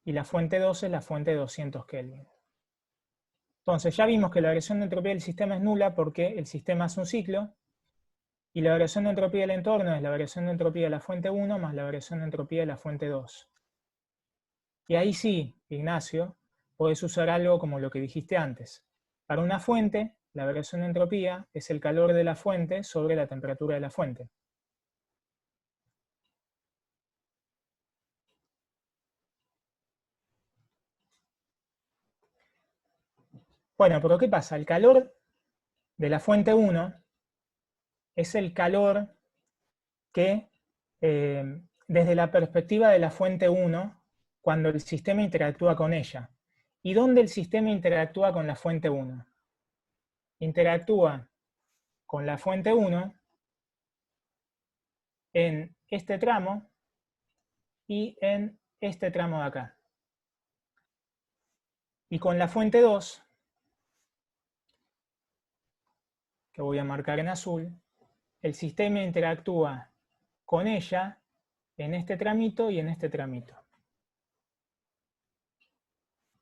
y la fuente 2 es la fuente de 200 Kelvin. Entonces ya vimos que la variación de entropía del sistema es nula porque el sistema es un ciclo, y la variación de entropía del entorno es la variación de entropía de la fuente 1 más la variación de entropía de la fuente 2. Y ahí sí, Ignacio, podés usar algo como lo que dijiste antes. Para una fuente, la variación de entropía es el calor de la fuente sobre la temperatura de la fuente. Bueno, pero ¿qué pasa? El calor de la fuente 1 es el calor que, desde la perspectiva de la fuente 1, cuando el sistema interactúa con ella. ¿Y dónde el sistema interactúa con la fuente 1? Interactúa con la fuente 1 en este tramo y en este tramo de acá. Y con la fuente 2, que voy a marcar en azul, el sistema interactúa con ella en este tramito y en este tramito.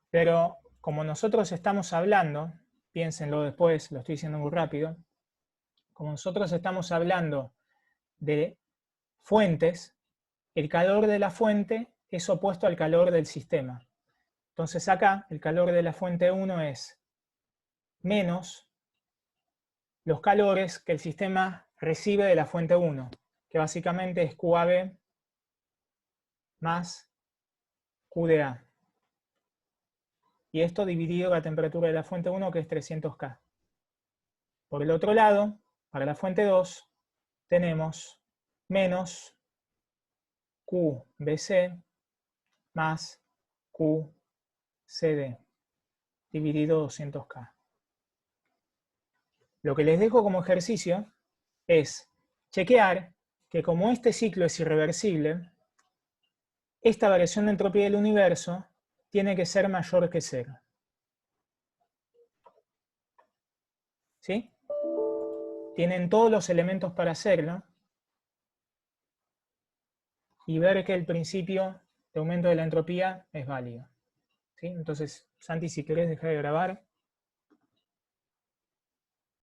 Pero como nosotros estamos hablando, piénsenlo después, lo estoy diciendo muy rápido, como nosotros estamos hablando de fuentes, el calor de la fuente es opuesto al calor del sistema. Entonces acá el calor de la fuente 1 es menos los calores que el sistema recibe de la fuente 1, que básicamente es QAB más QDA. Y esto dividido la temperatura de la fuente 1, que es 300 K. Por el otro lado, para la fuente 2, tenemos menos QBC más QCD, dividido 200 K. Lo que les dejo como ejercicio es chequear que como este ciclo es irreversible, esta variación de entropía del universo tiene que ser mayor que 0. ¿Sí? Tienen todos los elementos para hacerlo y ver que el principio de aumento de la entropía es válido. ¿Sí? Entonces, Santi, si querés dejar de grabar.